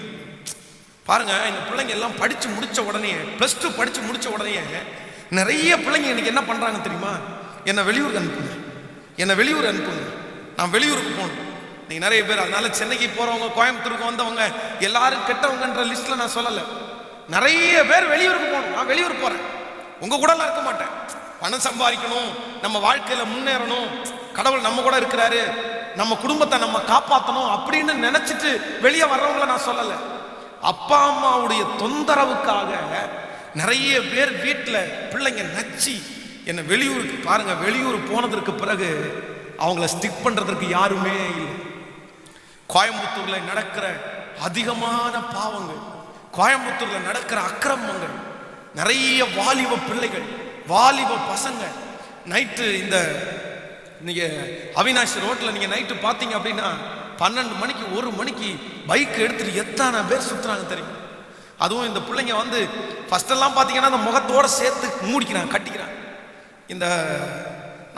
பாருங்க, இந்த பிள்ளைங்க எல்லாம் படிச்சு முடிச்ச உடனே, +2 படிச்சு முடிச்ச உடனே நிறைய பிள்ளைங்க இன்னைக்கு என்ன பண்றாங்க தெரியுமா? என்னை வெளியூருக்கு அனுப்புங்க, என்னை வெளியூர் அனுப்புங்க, நான் வெளியூருக்கு போகணும். நீங்க நிறைய பேர் அதனால சென்னைக்கு போறவங்க, கோயம்புத்தூருக்கு வந்தவங்க எல்லாரும் கெட்டவங்கன்ற லிஸ்ட்ல நான் சொல்லலை. நிறைய பேர் வெளியூருக்கு போகணும், நான் வெளியூர் போறேன், உங்க கூட எல்லாம் இருக்க மாட்டேன், பணம் சம்பாதிக்கணும், நம்ம வாழ்க்கையில முன்னேறணும், கடவுள் நம்ம கூட இருக்கிறாரு, நம்ம குடும்பத்தை நம்ம காப்பாற்றணும் அப்படின்னு நினைச்சிட்டு வெளியே வர்றவங்கள நான் சொல்லலை. அப்பா அம்மாவுடைய தொந்தரவுக்காக நிறைய பேர் வீட்டில் பிள்ளைங்க நச்சி என்னை வெளியூருக்கு, பாருங்க, வெளியூர் போனதற்கு பிறகு அவங்கள ஸ்டிக் பண்றதற்கு யாருமே இல்லை. கோயம்புத்தூர்ல நடக்கிற அதிகமான பாவங்கள், கோயம்புத்தூர்ல நடக்கிற அக்கிரமங்கள், நிறைய வாலிப பிள்ளைகள், வாலிப பசங்க நைட்டு நீங்க அவினாஷ் ரோட்ல நீங்க நைட்டு பார்த்தீங்க அப்படின்னா 12 மணிக்கு 1 மணிக்கு பைக் எடுத்துட்டு எத்தனை பேர் சுத்துறாங்க தெரியும். அதுவும் இந்த பிள்ளைங்க ஃபர்ஸ்ட் எல்லாம் பார்த்தீங்கன்னா அந்த முகத்தோட சேர்த்து மூடிக்கிறாங்க, கட்டிக்கிறாங்க.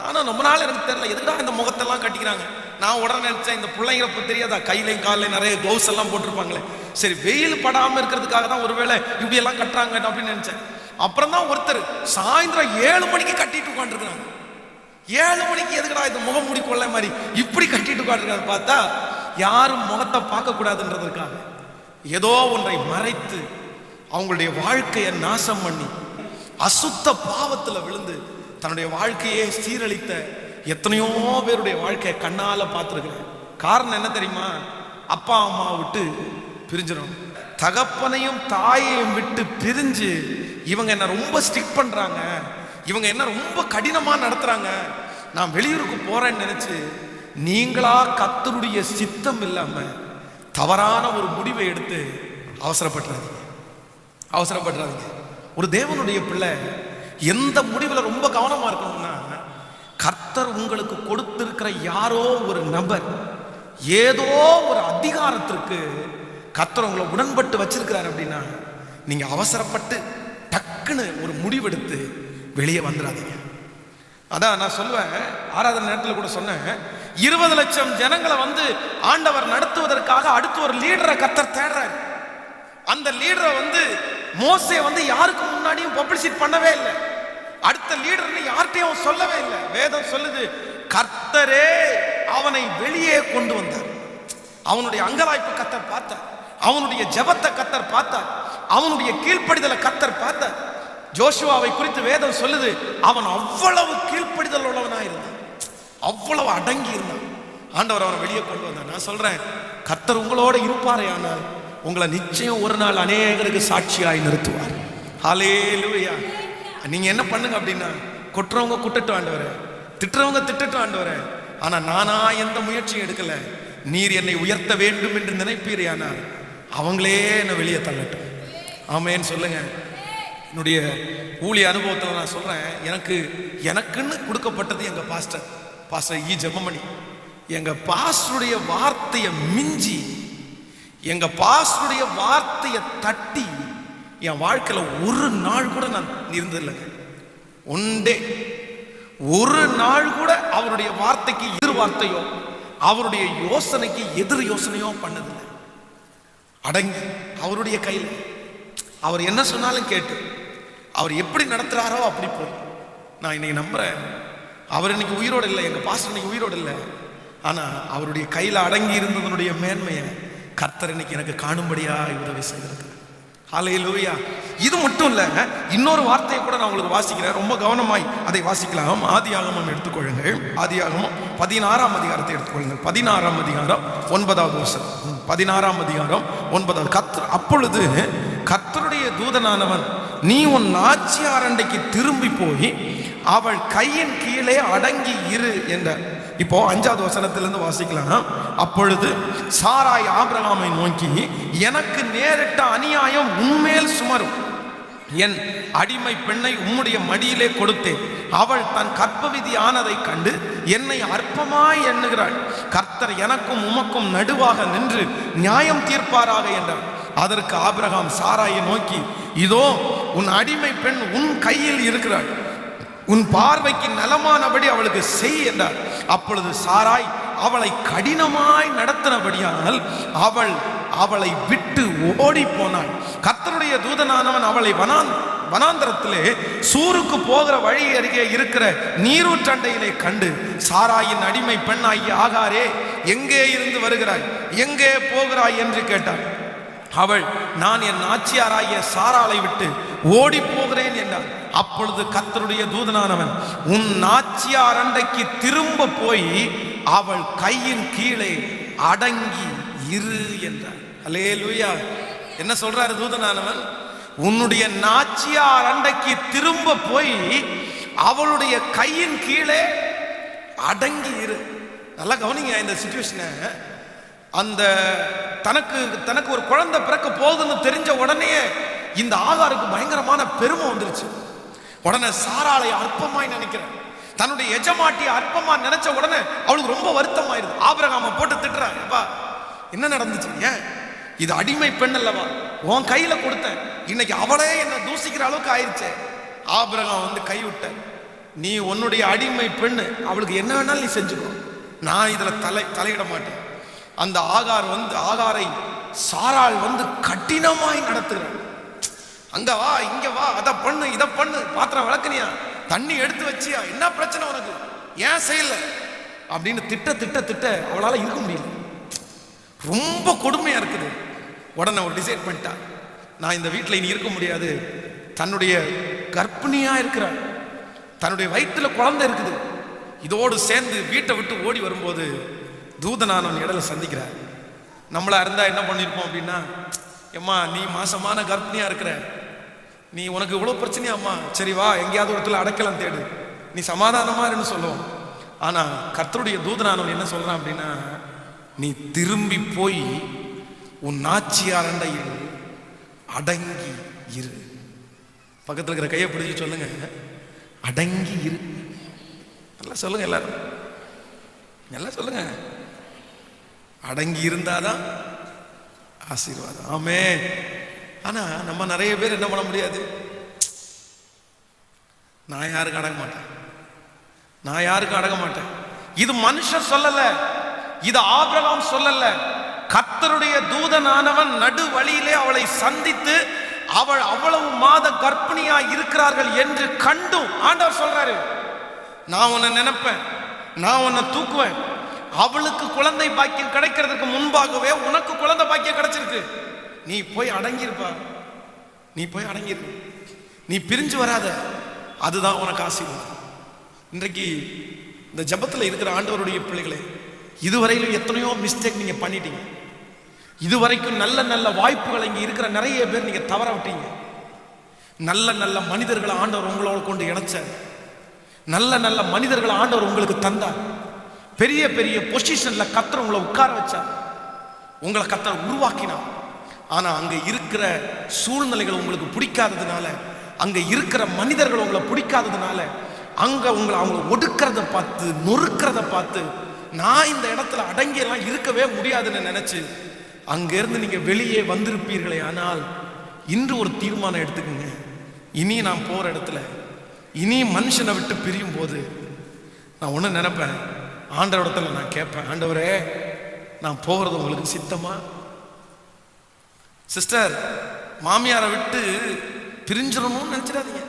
நானும் ரொம்ப நாள் எனக்கு தெரியல எதுக்குடா இந்த முகத்தெல்லாம் கட்டிக்கிறாங்க. நான் உடனே நினைச்சேன், இந்த பிள்ளைங்களை தெரியாதா, கையிலையும் காலையும் நிறைய க்ளவுஸ் எல்லாம் போட்டிருப்பாங்களே, சரி வெயில் படாமல் இருக்கிறதுக்காக தான் ஒருவேளை இப்படி எல்லாம் கட்டுறாங்க அப்படின்னு நினைச்சேன். அப்புறம் தான் ஒருத்தர் சாயந்தரம் 7 மணிக்கு கட்டிட்டு உட்காந்துருக்காங்க. 7 மணிக்கு எதுக்குடா இந்த முகம் மூடி கொள்ள மாதிரி இப்படி கட்டிட்டு உட்காந்துருக்காங்க? பார்த்தா யாரும் முகத்தை பார்க்க கூடாதுன்றதுக்காக ஏதோ ஒன்றை மறைத்து அவங்களுடைய வாழ்க்கையை நாசம் பண்ணி அசுத்த பாவத்துல விழுந்து தன்னுடைய வாழ்க்கையை சீரழித்த எத்தனையோ பேருடைய வாழ்க்கையை கண்ணால பார்த்துருக்கிறேன். காரணம் என்ன தெரியுமா? அப்பா அம்மா விட்டு பிரிஞ்சிடும், தகப்பனையும் தாயையும் விட்டு பிரிஞ்சு இவங்க என்ன ரொம்ப ஸ்ட்ரிக்ட் பண்றாங்க, இவங்க என்ன ரொம்ப கடினமா நடத்துறாங்க, நான் வெளியூருக்கு போறேன்னு நினைச்சு நீங்களா கர்த்தருடைய சித்தம் இல்லாம தவறான ஒரு முடிவை எடுத்து அவசரப்படுறாதீங்க. ஒரு தேவனுடைய பிள்ளை எந்த முடிவில் ரொம்ப கவனமா இருக்கணும்னா, கர்த்தர் உங்களுக்கு கொடுத்திருக்கிற யாரோ ஒரு நபர் ஏதோ ஒரு அதிகாரத்திற்கு கர்த்தர் உங்களை உடன்பட்டு வச்சிருக்கிறார் அப்படின்னா நீங்க அவசரப்பட்டு டக்குன்னு ஒரு முடிவெடுத்து வெளியே வந்துடாதீங்க. அதான் நான் சொல்லுவேன், ஆராதனை நேரத்தில் கூட சொன்னேன், 20 லட்சம் ஜனங்களை ஆண்டவர் நடத்துவதற்காக அடுத்து ஒரு லீடரை கர்த்தர் தேடுறாரு. அந்த லீடரை மோசே யாருக்கு முன்னாடியும் பப்ளிசிட் பண்ணவே இல்லை, அடுத்த லீடர்னு யார்கிட்டையும் சொல்லவே இல்லை. வேதம் சொல்லுது, கர்த்தரே அவனை வெளியே கொண்டு வந்தார். அவனுடைய அங்கலாய்ப்பு கர்த்தர் பார்த்தார், அவனுடைய ஜெபத்தை கர்த்தர் பார்த்தார், அவனுடைய கீழ்ப்படிதலை கர்த்தர் பார்த்தார். ஜோஷுவாவை குறித்து வேதம் சொல்லுது, அவன் அவ்வளவு கீழ்ப்படிதல் உள்ளவனா இருந்தான், அவ்வளவு அடங்கி இருந்தான். ஆண்டவர் அவனை வெளியே கொண்டு வந்தார். நான் சொல்றேன், கர்த்தர் உங்களோட இருப்பாரே, ஆனால் உங்களை நிச்சயம் ஒரு நாள் அநேகருக்கு சாட்சியாய் நிறுத்துவார். ஹல்லேலூயா. நீங்க என்ன பண்ணுங்க அப்படின்னா, கொட்டுறவங்க குட்டட்டும் ஆண்டவரே, திட்டுறவங்க திட்டட்டும் ஆண்டவரே, ஆனா நானா எந்த முயற்சியும் எடுக்கல. நீர் என்னை உயர்த்த வேண்டும் என்று நினைப்பீரையானால் அவங்களே என்னை வெளியே தள்ளட்டும். ஆமேன்னு சொல்லுங்க. என்னுடைய ஊழிய அனுபவத்தில் நான் சொல்றேன், எனக்குன்னு கொடுக்கப்பட்டது எங்க பாஸ்டர் இ ஜெபமணி. எங்க பாஸ்டருடைய வார்த்தையை மிஞ்சி, எங்க பாஸ்டருடைய வார்த்தையை தட்டி என் வாழ்க்கையில ஒரு நாள் கூட நான் இருந்ததில்லைங்க. ஒன்றே ஒரு நாள் கூட அவருடைய வார்த்தைக்கு எதிர் வார்த்தையோ அவருடைய யோசனைக்கு எதிர் யோசனையோ பண்ணதில்லை. அடங்கி அவருடைய கையில் அவர் என்ன சொன்னாலும் கேட்டு அவர் எப்படி நடத்துறாரோ அப்படி போய் நான் இன்னைக்கு நம்புறேன். அவர் இன்னைக்கு உயிரோடு இல்லை, எங்க பாஸ்டர் இன்னைக்கு உயிரோடு இல்லை. ஆனா அவருடைய கையில அடங்கி இருந்ததனுடைய மேன்மையை கர்த்தர் இன்னைக்கு எனக்கு காணும்படியா உதவி செய்திருக்கிறார். ஹல்லேலூயா. இது மட்டும் இல்ல, இன்னொரு வார்த்தையை கூட நான் உங்களுக்கு வாசிக்கிறேன். ரொம்ப கவனமாய் அதை வாசிக்கலாம். ஆதியாகமம் எடுத்துக்கொள்ளுங்கள். ஆதியாகமம் 16ஆம் அதிகாரத்தை எடுத்துக்கொள்ளுங்கள். 16ஆம் அதிகாரம் 9வது வசனம். 16ஆம் அதிகாரம் 9வது. அப்பொழுது கர்த்தருடைய தூதனானவன், நீ உன் நாச்சியார் அண்டைக்கு திரும்பி போய் அவள் கையின் கீழே அடங்கி இரு என்றார். இப்போ 5வது வசனத்திலிருந்து வாசிக்கலாம். அப்பொழுது சாராய் ஆபிரகாமை நோக்கி, எனக்கு நேரிட்ட அநியாயம் உன்மேல் சுமரும். என் அடிமை பெண்ணை உம்முடைய மடியிலே கொடுத்தேன். அவள் தன் கற்பவிதி ஆனதை கண்டு என்னை அற்பமாய் எண்ணுகிறாள். கர்த்தர் எனக்கும் உமக்கும் நடுவாக நின்று நியாயம் தீர்ப்பாராக என்றார். அதற்கு ஆபிரகாம் சாராயை நோக்கி, இதோ உன் அடிமை பெண் உன் கையில் இருக்கிறாள், உன் பார்வைக்கு நலமானபடி அவளுக்கு செய் என்றார். அப்பொழுது சாராய் அவளை கடினமாய் நடத்தினபடியால் அவளை விட்டு ஓடி போனாள். கர்த்தருடைய தூதனானவன் அவளை வனாந்தரத்திலே சூருக்கு போகிற வழி அருகே இருக்கிற நீரூற்றண்டையிலே கண்டு, சாராயின் அடிமை பெண்ணாகிய ஆகாரே, எங்கே இருந்து வருகிறாய், எங்கே போகிறாய் என்று கேட்டாள். அவள், நான் என் நாச்சியாராகிய சாராளை விட்டு ஓடி போகிறேன் என்றாள். அப்பொழுது கர்த்தருடைய தூதனானவன், உன் நாச்சியார் அண்டைக்கு திரும்ப போய் அவள் கையின் கீழே அடங்கி இரு என்றார். அல்லேலூயா. என்ன சொல்றாரு தூதனானவன்? உன்னுடைய நாச்சியார் அண்டைக்கு திரும்ப போய் அவளுடைய கையின் கீழே அடங்கி இரு. நல்லா கவனிங்க இந்த சிச்சுவேஷனை. அந்த தனக்கு ஒரு குழந்தை பிறக்க போகுதுன்னு தெரிஞ்ச உடனே இந்த ஆகாருக்கு பயங்கரமான பெருமை வந்துருச்சு. உடனே சாராளை அற்பமாய் நினைக்கிறேன், தன்னுடைய எஜமாட்டியை அற்பமா நினைச்ச உடனே அவளுக்கு ரொம்ப வருத்தமாயிருது. ஆபிரகாமை போட்டு திட்டுறாங்க, அப்பா என்ன நடந்துச்சு, ஏன் இது அடிமை பெண் அல்லவா, உன் கையில கொடுத்தேன், இன்னைக்கு அவளே என்ன தூசிக்கிற அளவுக்கு ஆயிடுச்சே. ஆபிரகாம் வந்து கைவிட்ட, நீ உன்னுடைய அடிமை பெண்ணு, அவளுக்கு என்ன வேணாலும் நீ செஞ்சுக்கோ, நான் இதுல தலையிட மாட்டேன். அந்த ஆகாரை சாராள் வந்து கடினமாய் நடத்துகிறாள். அங்க வா, இங்க வா, அதை பண்ணு, இதை பண்ணு, பாத்திரம் விளக்குனியா, தண்ணி எடுத்து வச்சியா, என்ன பிரச்சனை உனக்கு, ஏன் செய்யல அப்படின்னு திட்ட அவளால இருக்க முடியல. ரொம்ப கொடுமையா இருக்குது. உடனே ஒரு டிசைட் பண்ணிட்டா, நான் இந்த வீட்டில் இனி இருக்க முடியாது. தன்னுடைய கர்ப்பிணியா இருக்கிறாள், தன்னுடைய வயிற்றுல குழந்தை இருக்குது. இதோடு சேர்ந்து வீட்டை விட்டு ஓடி வரும்போது தூதனானவன் இடல சந்திக்கிறார். நம்மளா இருந்தா என்ன பண்ணிருப்போம் அப்படின்னா, எம்மா நீ மாசமான கர்ப்பிணியா இருக்கிற, நீ உனக்கு இவ்வளவு பிரச்சனையாம்மா, சரி வா எங்கேயாவது ஒரு இடத்துல அடைக்கலாம் தேடு, நீ சமாதானமா இருன்னு சொல்லுவோம். ஆனா கர்த்தருடைய தூதனானவன் என்ன சொல்றான் அப்படின்னா, நீ திரும்பி போய் உன் நாச்சியார் அண்டையில் அடங்கி இரு. பக்கத்தில் இருக்கிற கையை பிடிச்சி சொல்லுங்க, அடங்கி இரு. நல்லா சொல்லுங்க, எல்லாரும் நல்லா சொல்லுங்க. அடங்கி இருந்தாதான் ஆசீர்வாதம். ஆமே. ஆனா நம்ம நிறைய பேர் என்ன பண்ண முடியாது, நான் யாருக்கும் அடங்க மாட்டேன், இது மனுஷன் சொல்லல, இது ஆபிரகாம் சொல்லல, கர்த்தருடைய தூதனானவன் நடு வழியிலே அவளை சந்தித்து அவள் அவ்வளவு மாத கர்ப்பிணியா இருக்கிறார்கள் என்று கண்டும் ஆண்டவர் சொல்றாரு, நான் உன்னை நினைப்பேன், நான் உன்னை தூக்குவேன், அவளுக்கு குழந்தை பாக்கியம் கிடைக்கிறதுக்கு முன்பாகவே உனக்கு குழந்தை பாக்கியம் கிடைச்சிருக்கு, நீ போய் அடங்கியிருப்பா, நீ போய் அடங்கிரு, நீ பிரிஞ்சு வராத, அதுதான் உனக்கு ஆசீர்வாதம். இன்றைக்கு இந்த ஜபத்தில் இருக்கிற ஆண்டவருடைய பிள்ளைகளே, இதுவரையிலும் எத்தனையோ மிஸ்டேக் நீங்க பண்ணிட்டீங்க. இதுவரைக்கும் நல்ல நல்ல வாய்ப்புகளை இங்க இருக்கிற நிறைய பேர் நீங்க தவற விட்டீங்க. நல்ல நல்ல மனிதர்களை ஆண்டவர் உங்களோட கொண்டு இணைச்சார், நல்ல நல்ல மனிதர்களை ஆண்டவர் உங்களுக்கு தந்தார். பெரிய பெரிய பொசிஷன்ல கர்த்தர் உங்களை உட்கார வச்சார், உங்களை கர்த்தர் உருவாக்கினார். ஆனா அங்க இருக்கிற சூழ்நிலைகள் உங்களுக்கு பிடிக்காததுனால, அங்க இருக்கிற மனிதர்கள் உங்களை பிடிக்காததுனால, அங்க உங்களை அவங்க ஒடுக்கிறத பார்த்து, நொறுக்கிறத பார்த்து, நான் இந்த இடத்துல அடங்கியெல்லாம் இருக்கவே முடியாதுன்னு நினைச்சு அங்கிருந்து நீங்க வெளியே வந்திருப்பீர்களே. ஆனால் இன்று ஒரு தீர்மானம் எடுத்துக்கோங்க. இனி நான் போற இடத்துல, இனி மனுஷனை விட்டு பிரியும் போது நான் ஒண்ணு நினைப்பேன், ஆண்டவர் இடத்துல நான் கேட்பேன், ஆண்டவரே நான் போகிறது உங்களுக்கு சித்தமா? சிஸ்டர், மாமியாரை விட்டு பிரிஞ்சிடணும்னு நினைச்சிடாதீங்க.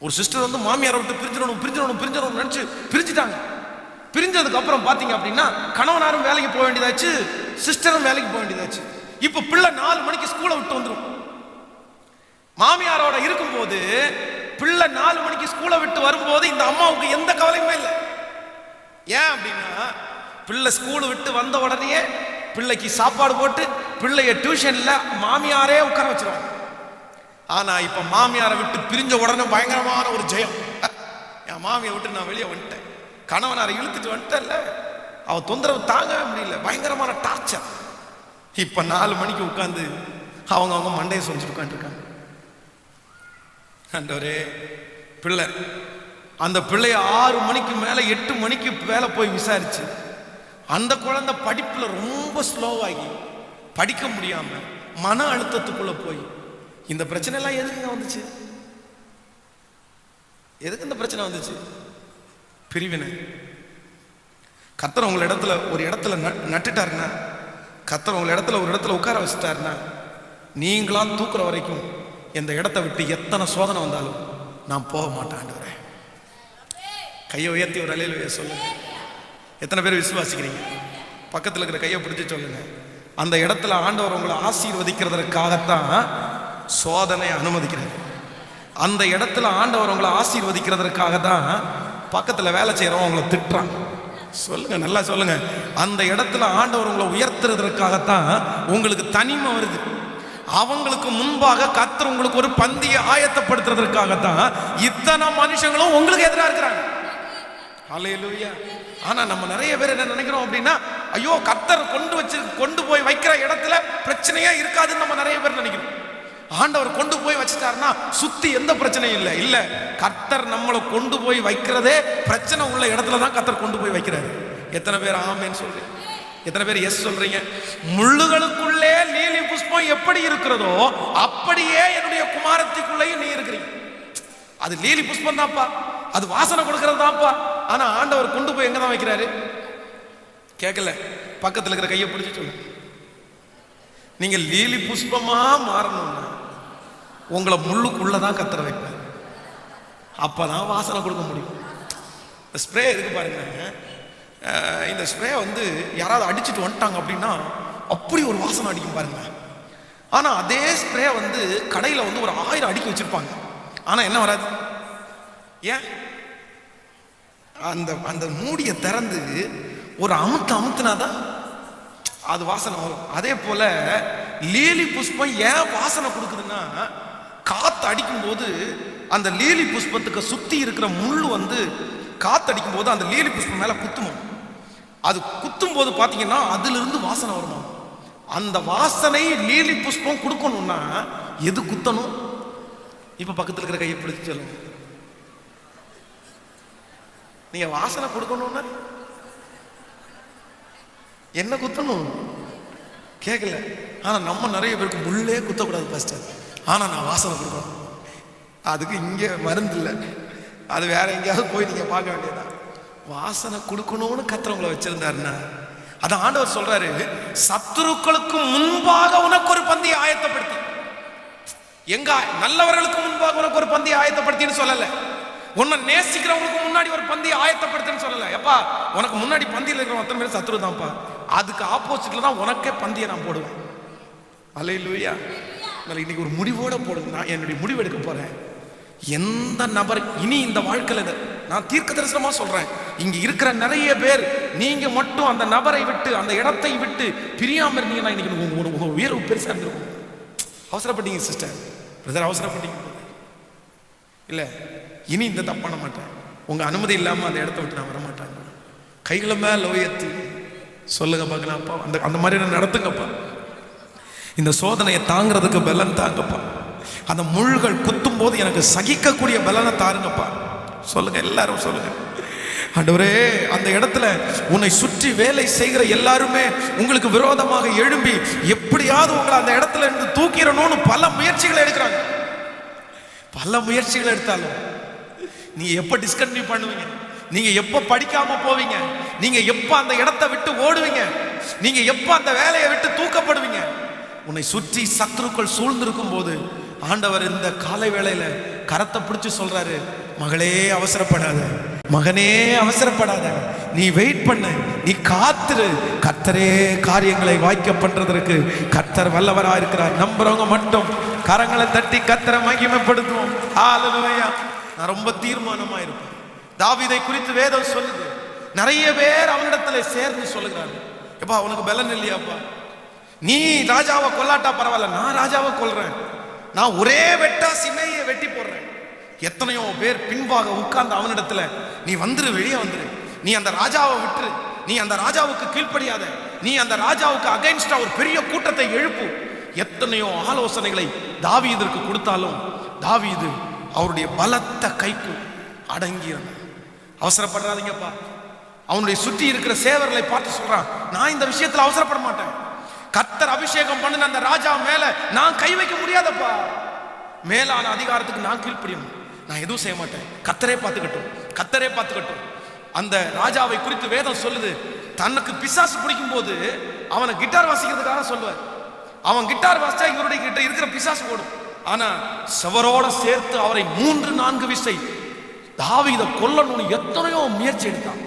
ஒரு சிஸ்டர் வந்து மாமியாரை விட்டு பிரிஞ்சிடணும் நினைச்சு பிரிஞ்சுட்டாங்க. பிரிஞ்சதுக்கு அப்புறம் பாத்தீங்க அப்படின்னா கணவனாரும் வேலைக்கு போக வேண்டியதாச்சு, சிஸ்டரும் வேலைக்கு போக வேண்டியதாச்சு. இப்ப பிள்ளை 4 மணிக்கு ஸ்கூலை விட்டு வந்துடும். மாமியாரோட இருக்கும்போது பிள்ளை 4 மணிக்கு ஸ்கூலை விட்டு வரும்போது இந்த அம்மாவுக்கு எந்த கவலையுமே இல்லை. ஏன் அப்படின்னா பிள்ளை ஸ்கூல் விட்டு வந்த உடனே பிள்ளைக்கு சாப்பாடு போட்டு பிள்ளைய டியூஷன்ல மாமியாரே உட்கார வச்சிருவாங்க. ஆனா இப்ப மாமியாரை விட்டு பிரிஞ்ச உடனே பயங்கரமான ஒரு ஜெயம். என் மாமியை விட்டு நான் வெளியே வந்துட்டேன், கணவனாரை இழுத்துட்டு வந்துட்டேன்ல, அவ தொந்தரவு தாங்கவே முடியல, பயங்கரமான டார்ச்சர். இப்ப 4 மணிக்கு உட்கார்ந்து அவங்க மண்டையை சொல்லிட்டு உட்காந்துருக்காங்க. ஆண்டவரே, பிள்ளை அந்த பிள்ளைய 6 மணிக்கு மேல 8 மணிக்கு வேலை போய் விசாரிச்சு, அந்த குழந்தை படிப்புல ரொம்ப ஸ்லோவாகி படிக்க முடியாம மன அழுத்தத்துக்குள்ள போய், இந்த பிரச்சனை எல்லாம் எதுக்குங்க வந்துச்சு? எதுக்கு இந்த பிரச்சனை வந்துச்சு? பிரிவினை. கர்த்தர் உங்க இடத்துல ஒரு இடத்துல நட்டுட்டாருன்னா, கர்த்தர் உங்க இடத்துல ஒரு இடத்துல உட்கார வச்சுட்டாருன்னா, நீங்களாம் தூக்குற வரைக்கும் இந்த இடத்தை விட்டு எத்தனை சோதனை வந்தாலும் நான் போக மாட்டேன். ஆண்டவரே, கையை உயர்த்தி ஒரு அலையில சொல்லுங்க. எத்தனை பேர் விசுவாசிக்கிறீங்க? பக்கத்தில் இருக்கிற கையை பிடிச்சி சொல்லுங்க. அந்த இடத்துல ஆண்டவர் உங்களை ஆசீர்வதிக்கிறதற்காகத்தான் சோதனை அனுமதிக்கிறார். அந்த இடத்துல ஆண்டவர் உங்களை ஆசீர்வதிக்கிறதற்காக தான் பக்கத்துல வேலை செய்யறவங்க உங்களை திட்டுறாங்க. சொல்லுங்க, நல்லா சொல்லுங்க. அந்த இடத்துல ஆண்டவர் உங்களை உயர்த்துறதற்காகத்தான் உங்களுக்கு தனிமை வருது. அவங்களுக்கு முன்பாக கர்த்தர் உங்களுக்கு ஒரு பந்தியை ஆயத்தப்படுத்துறதற்காகத்தான் இத்தனை மனுஷங்களும் உங்களுக்கு எதிராக இருக்கிறாங்க. ஹல்லேலூயா. ஆனா நம்ம நிறைய பேர் என்ன நினைக்கிறோம் அப்படின்னா, ஐயோ கர்த்தர் கொண்டு போய் வைக்கிற இடத்துல பிரச்சனையே இருக்காதுன்னு நம்ம நிறைய பேர் நினைக்கிறோம். ஆண்டவர் கொண்டு போய் வச்சுட்டாருன்னா சுத்தி எந்த பிரச்சனையும் இல்லை. இல்ல, கர்த்தர் நம்மளை கொண்டு போய் வைக்கிறதே பிரச்சனை உள்ள இடத்துல தான் கர்த்தர் கொண்டு போய் வைக்கிறாரு. எத்தனை பேர் ஆமேன்னு சொல்றீங்க? எத்தனை பேர் எஸ் சொல்றீங்க? முள்ளுகளுக்குள்ளே லீலி புஷ்பம் எப்படி இருக்கிறதோ அப்படியே என்னுடைய குமாரத்திக்குள்ளேயும் நீ இருக்கிறீங்க. அது லீலி புஷ்பம் தான்ப்பா, அது வாசனை கொடுக்கறது தான்ப்பா. ஆனா ஆண்டவர் கொண்டு போய் எங்க தான் வைக்கிறாரு? கேட்கல. பக்கத்துல இருக்கிற கையை பிடிச்சி சொல்லுங்க. நீங்க லீலி புஷ்பமா மாறணும்னா உங்களை முள்ளுக்குள்ளதான் கத்தர வைப்பார். அப்பதான் வாசனை கொடுக்க முடியும். இந்த ஸ்ப்ரே இருக்கு பாருங்க, இந்த ஸ்ப்ரே வந்து யாராவது அடிச்சுட்டு வந்துட்டாங்க அப்படின்னா அப்படி ஒரு வாசனை அடிக்கும் பாருங்க. ஆனா அதே ஸ்ப்ரே வந்து கடையில வந்து ஒரு 1000 அடிக்க வச்சிருப்பாங்க, ஆனா என்ன வராது. ஏன்? அந்த அந்த மூடியை திறந்து ஒரு அமுத்துனாதான் அது வாசனை வரும். அதே போல லீலி புஷ்பம் ஏன் வாசனை கொடுக்குதுன்னா, காத்து அடிக்கும் போது அந்த லீலி புஷ்பத்துக்கு சுத்தி இருக்கிற முள்ளு வந்து காத்து அடிக்கும் போது அந்த லீலி புஷ்பம் மேல குத்துமா. அது குத்தும் போது பாத்தீங்கன்னா அதுல இருந்து வாசனை வருமா. அந்த வாசனை லீலி புஷ்பம் கொடுக்கணும்னா எது குத்தணும்? இப்ப பக்கத்துல இருக்கிற கையை பிடிச்சு சொல்லுங்க. நீங்க வாசனை கொடுக்கணும்னா என்ன குத்தணும்? கேட்கல. ஆனா நம்ம நிறைய பேருக்கு முள்ளே குத்தக்கூடாது பாஸ்டர், ஆனா நான் வாசனை கொடுக்கணும். அதுக்கு இங்க மருந்து இல்லை, அது வேற எங்கேயாவது போய் நீங்க பார்க்க வேண்டியதான். வாசனை கொடுக்கணும்னு கர்த்தர் வச்சிருந்தாருன்னா அது ஆண்டவர் சொல்றாரு, சத்துருக்களுக்கு முன்பாக உனக்கு ஒரு பந்தியை ஆயத்தப்படுத்தி. எங்க நல்லவர்களுக்கு முன்பாக உனக்கு ஒரு பந்தியை ஆயத்தப்படுத்தின்னு சொல்லல, உன்னை நேசிக்கிறவங்களுக்கு முன்னாடி ஒரு பந்தியை ஆயத்தப்படுத்துன்னு சொல்லல. எப்பா உனக்கு முன்னாடி பந்தியில் இருக்கிற அத்தனை பேர் சத்துரு தான்ப்பா, அதுக்கு ஆப்போசிட்ல தான் உனக்கே பந்தியை நான் போடுவேன். அல்லேலூயா. இன்னைக்கு ஒரு முடிவோட போடுங்க. நான் என்னுடைய முடிவு எடுக்க போறேன். எந்த நபர் இனி இந்த வாழ்க்கையில, நான் தீர்க்க தரிசனமா சொல்றேன், இங்க இருக்கிற நிறைய பேர் நீங்க மட்டும் அந்த நபரை விட்டு அந்த இடத்தை விட்டு பிரியாம இருந்தீங்கன்னா இன்னைக்கு உங்க உயர்வு பெருசா இருந்திருக்கும். அவசரப்பட்டீங்க சிஸ்டர், பிரதர், அவசரப்பட்டீங்க. இல்ல, இனி இந்த தப்பு பண்ண மாட்டேன், உங்க அனுமதி இல்லாம அந்த இடத்த விட்டு நான் வர மாட்டேன். கைகளை மேல உயர்த்தி சொல்லுங்க பார்க்கலாம், அப்பா அந்த அந்த மாதிரி நடத்துங்கப்பா. இந்த சோதனையை தாங்கிறதுக்கு பலன் தாங்கப்பா. அந்த முள்கள் குத்தும் போது எனக்கு சகிக்கக்கூடிய பலனை தாருங்கப்பா. சொல்லுங்க, எல்லாரும் சொல்லுங்க. ஆண்டவரே, அந்த இடத்துல உன்னை சுற்றி வேலை செய்கிற எல்லாருமே உங்களுக்கு விரோதமாக எழும்பி எப்படியாவது உங்களை அந்த இடத்துல இருந்து தூக்கிடணும்னு பல முயற்சிகளை எடுக்கிறாங்க. பல முயற்சிகள் எடுத்தாலும் நீங்க எப்ப டிஸ்கண்டினியூ பண்ணுவீங்க? நீங்க எப்ப படிக்காம போவீங்க? நீங்க எப்ப அந்த இடத்தை விட்டு ஓடுவீங்க? நீங்க எப்ப அந்த வேலையை விட்டு தூக்கப்படுவீங்க? உன்னை சுற்றி சத்துருக்கள் சூழ்ந்திருக்கும் போது ஆண்டவர் இந்த காலை வேளையில கரத்தை பிடிச்சு சொல்றாரு, மகளே அவசரப்படாத, மகனே அவசரப்படாத, நீ வெயிட் பண்ணு, நீ காத்துரு. கர்த்தரே காரியங்களை வாய்க்க பண்றதற்கு கர்த்தர் வல்லவரா இருக்கிறார். நம்புறவங்க மட்டும் கரங்களை தட்டி கர்த்தரை மகிமைப்படுத்துவோம். ஹல்லேலூயா. நான் ரொம்ப தீர்மானமா இருப்பேன். தாவீதை குறித்து வேதம் சொல்லுது, நிறைய பேர் அவனிடத்துல சேர்ந்து சொல்லுகிறாங்க, எப்பா அவனுக்கு பலன் இல்லையாப்பா, நீ ராஜாவை கொல்லாட்டா பரவாயில்ல, நான் ராஜாவை கொல்றேன், நான் ஒரே வெட்டா சிமையை வெட்டி போடுறேன். எத்தனையோ பேர் பின்பாக உட்கார்ந்து அவனிடத்துல, நீ வந்துரு, வெளியே வந்துரு, நீ அந்த ராஜாவை விட்டுரு, நீ அந்த ராஜாவுக்கு கீழ்ப்படியாத, நீ அந்த ராஜாவுக்கு அகைன்ஸ்டா ஒரு பெரிய கூட்டத்தை எழுப்பு, எத்தனையோ ஆலோசனைகளை தாவீதுக்கு கொடுத்தாலும் தாவீது அவருடைய பலத்த கைக்கு அடங்கி இருந்தார். அவசரப்படாதீங்கப்பா. அவனுடைய சுற்றி இருக்கிற சேவர்களை பார்த்து சொல்றான், நான் இந்த விஷயத்துல அவசரப்பட மாட்டேன். கர்த்தர் அபிஷேகம் பண்ணின அந்த ராஜா மேல நான் கை வைக்க முடியாதப்பா. மேலான அதிகாரத்துக்கு நான் கீழ்ப்படியும், நான் எதுவும் செய்ய மாட்டேன், கர்த்தரே பார்த்துக்கட்டும், கர்த்தரே பார்த்துக்கட்டும். அந்த ராஜாவை குறித்து வேதம் சொல்லுது, தனக்கு பிசாசு பிடிக்கும் போது அவனை கிட்டார் வாசிக்கிறதுக்காக சொல்லுவார். அவன் கிட்டார் வாசிச்சா இவருடைய கிட்ட இருக்கிற பிசாசு ஓடும். ஆனா செவரோட சேர்த்து அவரை 3-4 விசை தாவீதை கொல்லணும்னு எத்தனையோ முயற்சி எடுத்தான்.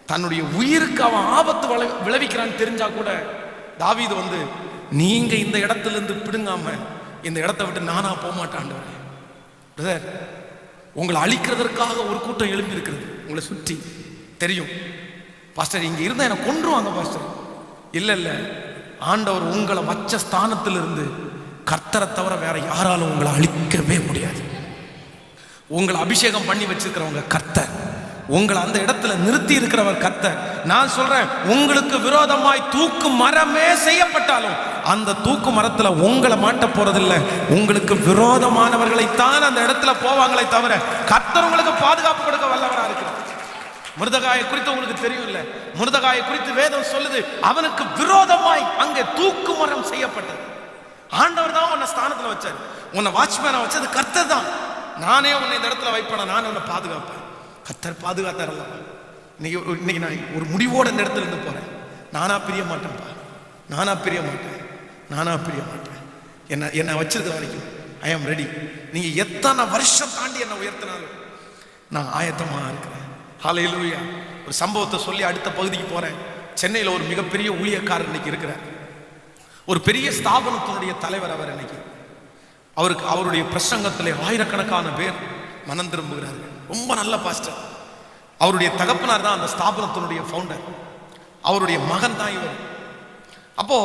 தன்னுடைய உயிருக்கு அவன் ஆபத்து விளைவிக்கிறான்னு தெரிஞ்சா கூட தாவீது வந்து, நீங்க இந்த இடத்துல இருந்து பிடுங்காம இந்த இடத்தை விட்டு நானா போக மாட்டான். பிரதர், உங்களை அழிக்கிறதற்காக ஒரு கூட்டம் எழுப்பி இருக்கிறது உங்களை சுற்றி. தெரியும் பாஸ்டர், இங்க இருந்தா என்னை கொன்றுவாங்க பாஸ்டர். இல்ல இல்ல, ஆண்டவர் உங்களை வச்ச ஸ்தானத்திலிருந்து கர்த்தரை தவிர வேற யாராலும் உங்களை அழிக்கவே முடியாது. உங்களை அபிஷேகம் பண்ணி வச்சிருக்கிறவங்க கர்த்தர், உங்களை அந்த இடத்துல நிறுத்தி இருக்கிறவர் கர்த்தர். நான் சொல்றேன், உங்களுக்கு விரோதமாய் தூக்கு மரமே செய்யப்பட்டாலும் அந்த தூக்கு மரத்துல உங்களை மாட்ட போறதில்லை, உங்களுக்கு விரோதமானவர்களைத்தான் அந்த இடத்துல போவாங்களே தவிர கர்த்தர் உங்களுக்கு பாதுகாப்பு கொடுக்க வல்லவரா இருக்கிறார். முருதகாயை குறித்து உங்களுக்கு தெரியும் இல்ல? முருதகாயை குறித்து வேதம் சொல்லுது, அவனுக்கு விரோதமாய் அங்கே தூக்கு மரம் செய்யப்பட்டது. ஆண்டவர் தான் உன்னை ஸ்தானத்துல வச்சார், உன்னை வாட்ச்மேனா வச்சது கர்த்தர் தான். நானே உன்னை இந்த இடத்துல வைப்பேன், நானே உன்னை பாதுகாப்பேன். கர்த்தர் பாதுகாத்தாரல்ல. இன்னைக்கு நான் ஒரு முடிவோட இந்த இடத்துல இருந்து போறேன். நானா பிரிய மாட்டேன்ப்பா, நானா பிரிய மாட்டேன், நானா பிரிய மாட்டேன். என்னை வச்சிருக்க வரைக்கும் ஐ ஆம் ரெடி. நீங்க எத்தனை வருஷம் தாண்டி என்னை உயர்த்தினாலும் நான் ஆயத்தமா இருக்கிறேன். ஹல்லேலூயா. ஒரு சம்பவத்தை சொல்லி அடுத்த பகுதிக்கு போறேன். சென்னையில் ஒரு மிகப்பெரிய ஊழியக்காரர் இன்னைக்கு இருக்கிறார். ஒரு பெரிய ஸ்தாபனத்தினுடைய தலைவர் அவர். இன்னைக்கு அவருடைய பிரசங்கத்திலே ஆயிரக்கணக்கான பேர் மனம் திரும்புகிறார்கள். ரொம்ப நல்ல பாஸ்டர். அவருடைய தகப்பனார் தான் அந்த ஸ்தாபனத்தினுடைய ஃபவுண்டர். அவருடைய மகன் தான் இவர். அப்போ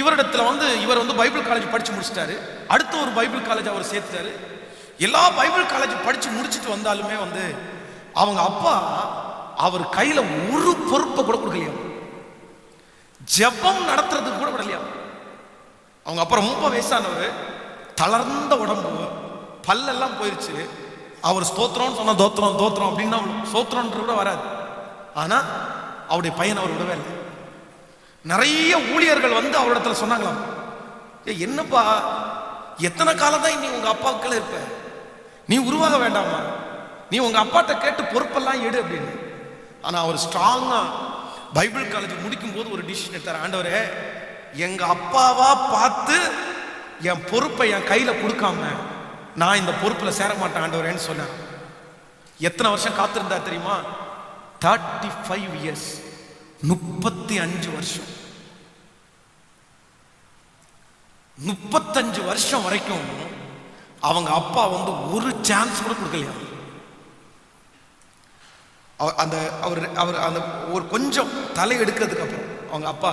இவரிடத்துல இவர் பைபிள் காலேஜ் படிச்சு முடிச்சிட்டாரு. அடுத்த ஒரு பைபிள் காலேஜ் அவர் சேர்த்துட்டாரு. எல்லா பைபிள் காலேஜ் படிச்சு முடிச்சுட்டு வந்தாலுமே அவங்க அப்பா அவர் கையில ஒரு பொறுப்பை கூட கொடுக்கலையா, ஜெபம் நடத்துறதுக்கு கூட விடலையா. அவங்க அப்பா ரொம்ப வயசானவர், தளர்ந்த உடம்பு, பல்லெல்லாம் போயிருச்சு. அவர் ஸ்தோத்திரம் சொன்னா தோத்திரம் தோத்திரம் அப்படின்னா ஸ்தோத்திரம்ன்ற கூட வராது. ஆனா அவருடைய பையன் அவர் விடவே இல்லை. நிறைய ஊழியர்கள் அவரிடத்துல சொன்னாங்களாம், என்னப்பா எத்தனை காலம் தான் நீ உங்க அப்பாவுக்குள்ள இருப்ப, நீ உருவாக வேண்டாமா, நீ உங்க அப்பாட்ட கேட்டு பொறுப்பெல்லாம் எடு அப்படின்னு. ஆனா அவர் ஸ்ட்ராங்கா பைபிள் காலேஜ் முடிக்கும் போது ஒரு டிசிஷன் எடுத்தார். ஆண்டவரே, எங்க அப்பாவா பார்த்து என் பொறுப்பை என் கையில கொடுக்காம நான் இந்த பொறுப்புல சேர மாட்டேன் ஆண்டவரேன்னு சொன்னேன். எத்தனை வருஷம் காத்திருந்தா தெரியுமா? 35 years, 35 வருஷம். 35 வருஷம் வரைக்கும் அவங்க அப்பா ஒரு சான்ஸ் கூட கொடுக்கலையா. அந்த ஒரு கொஞ்சம் தலை எடுக்கிறதுக்கு அப்புறம் அவங்க அப்பா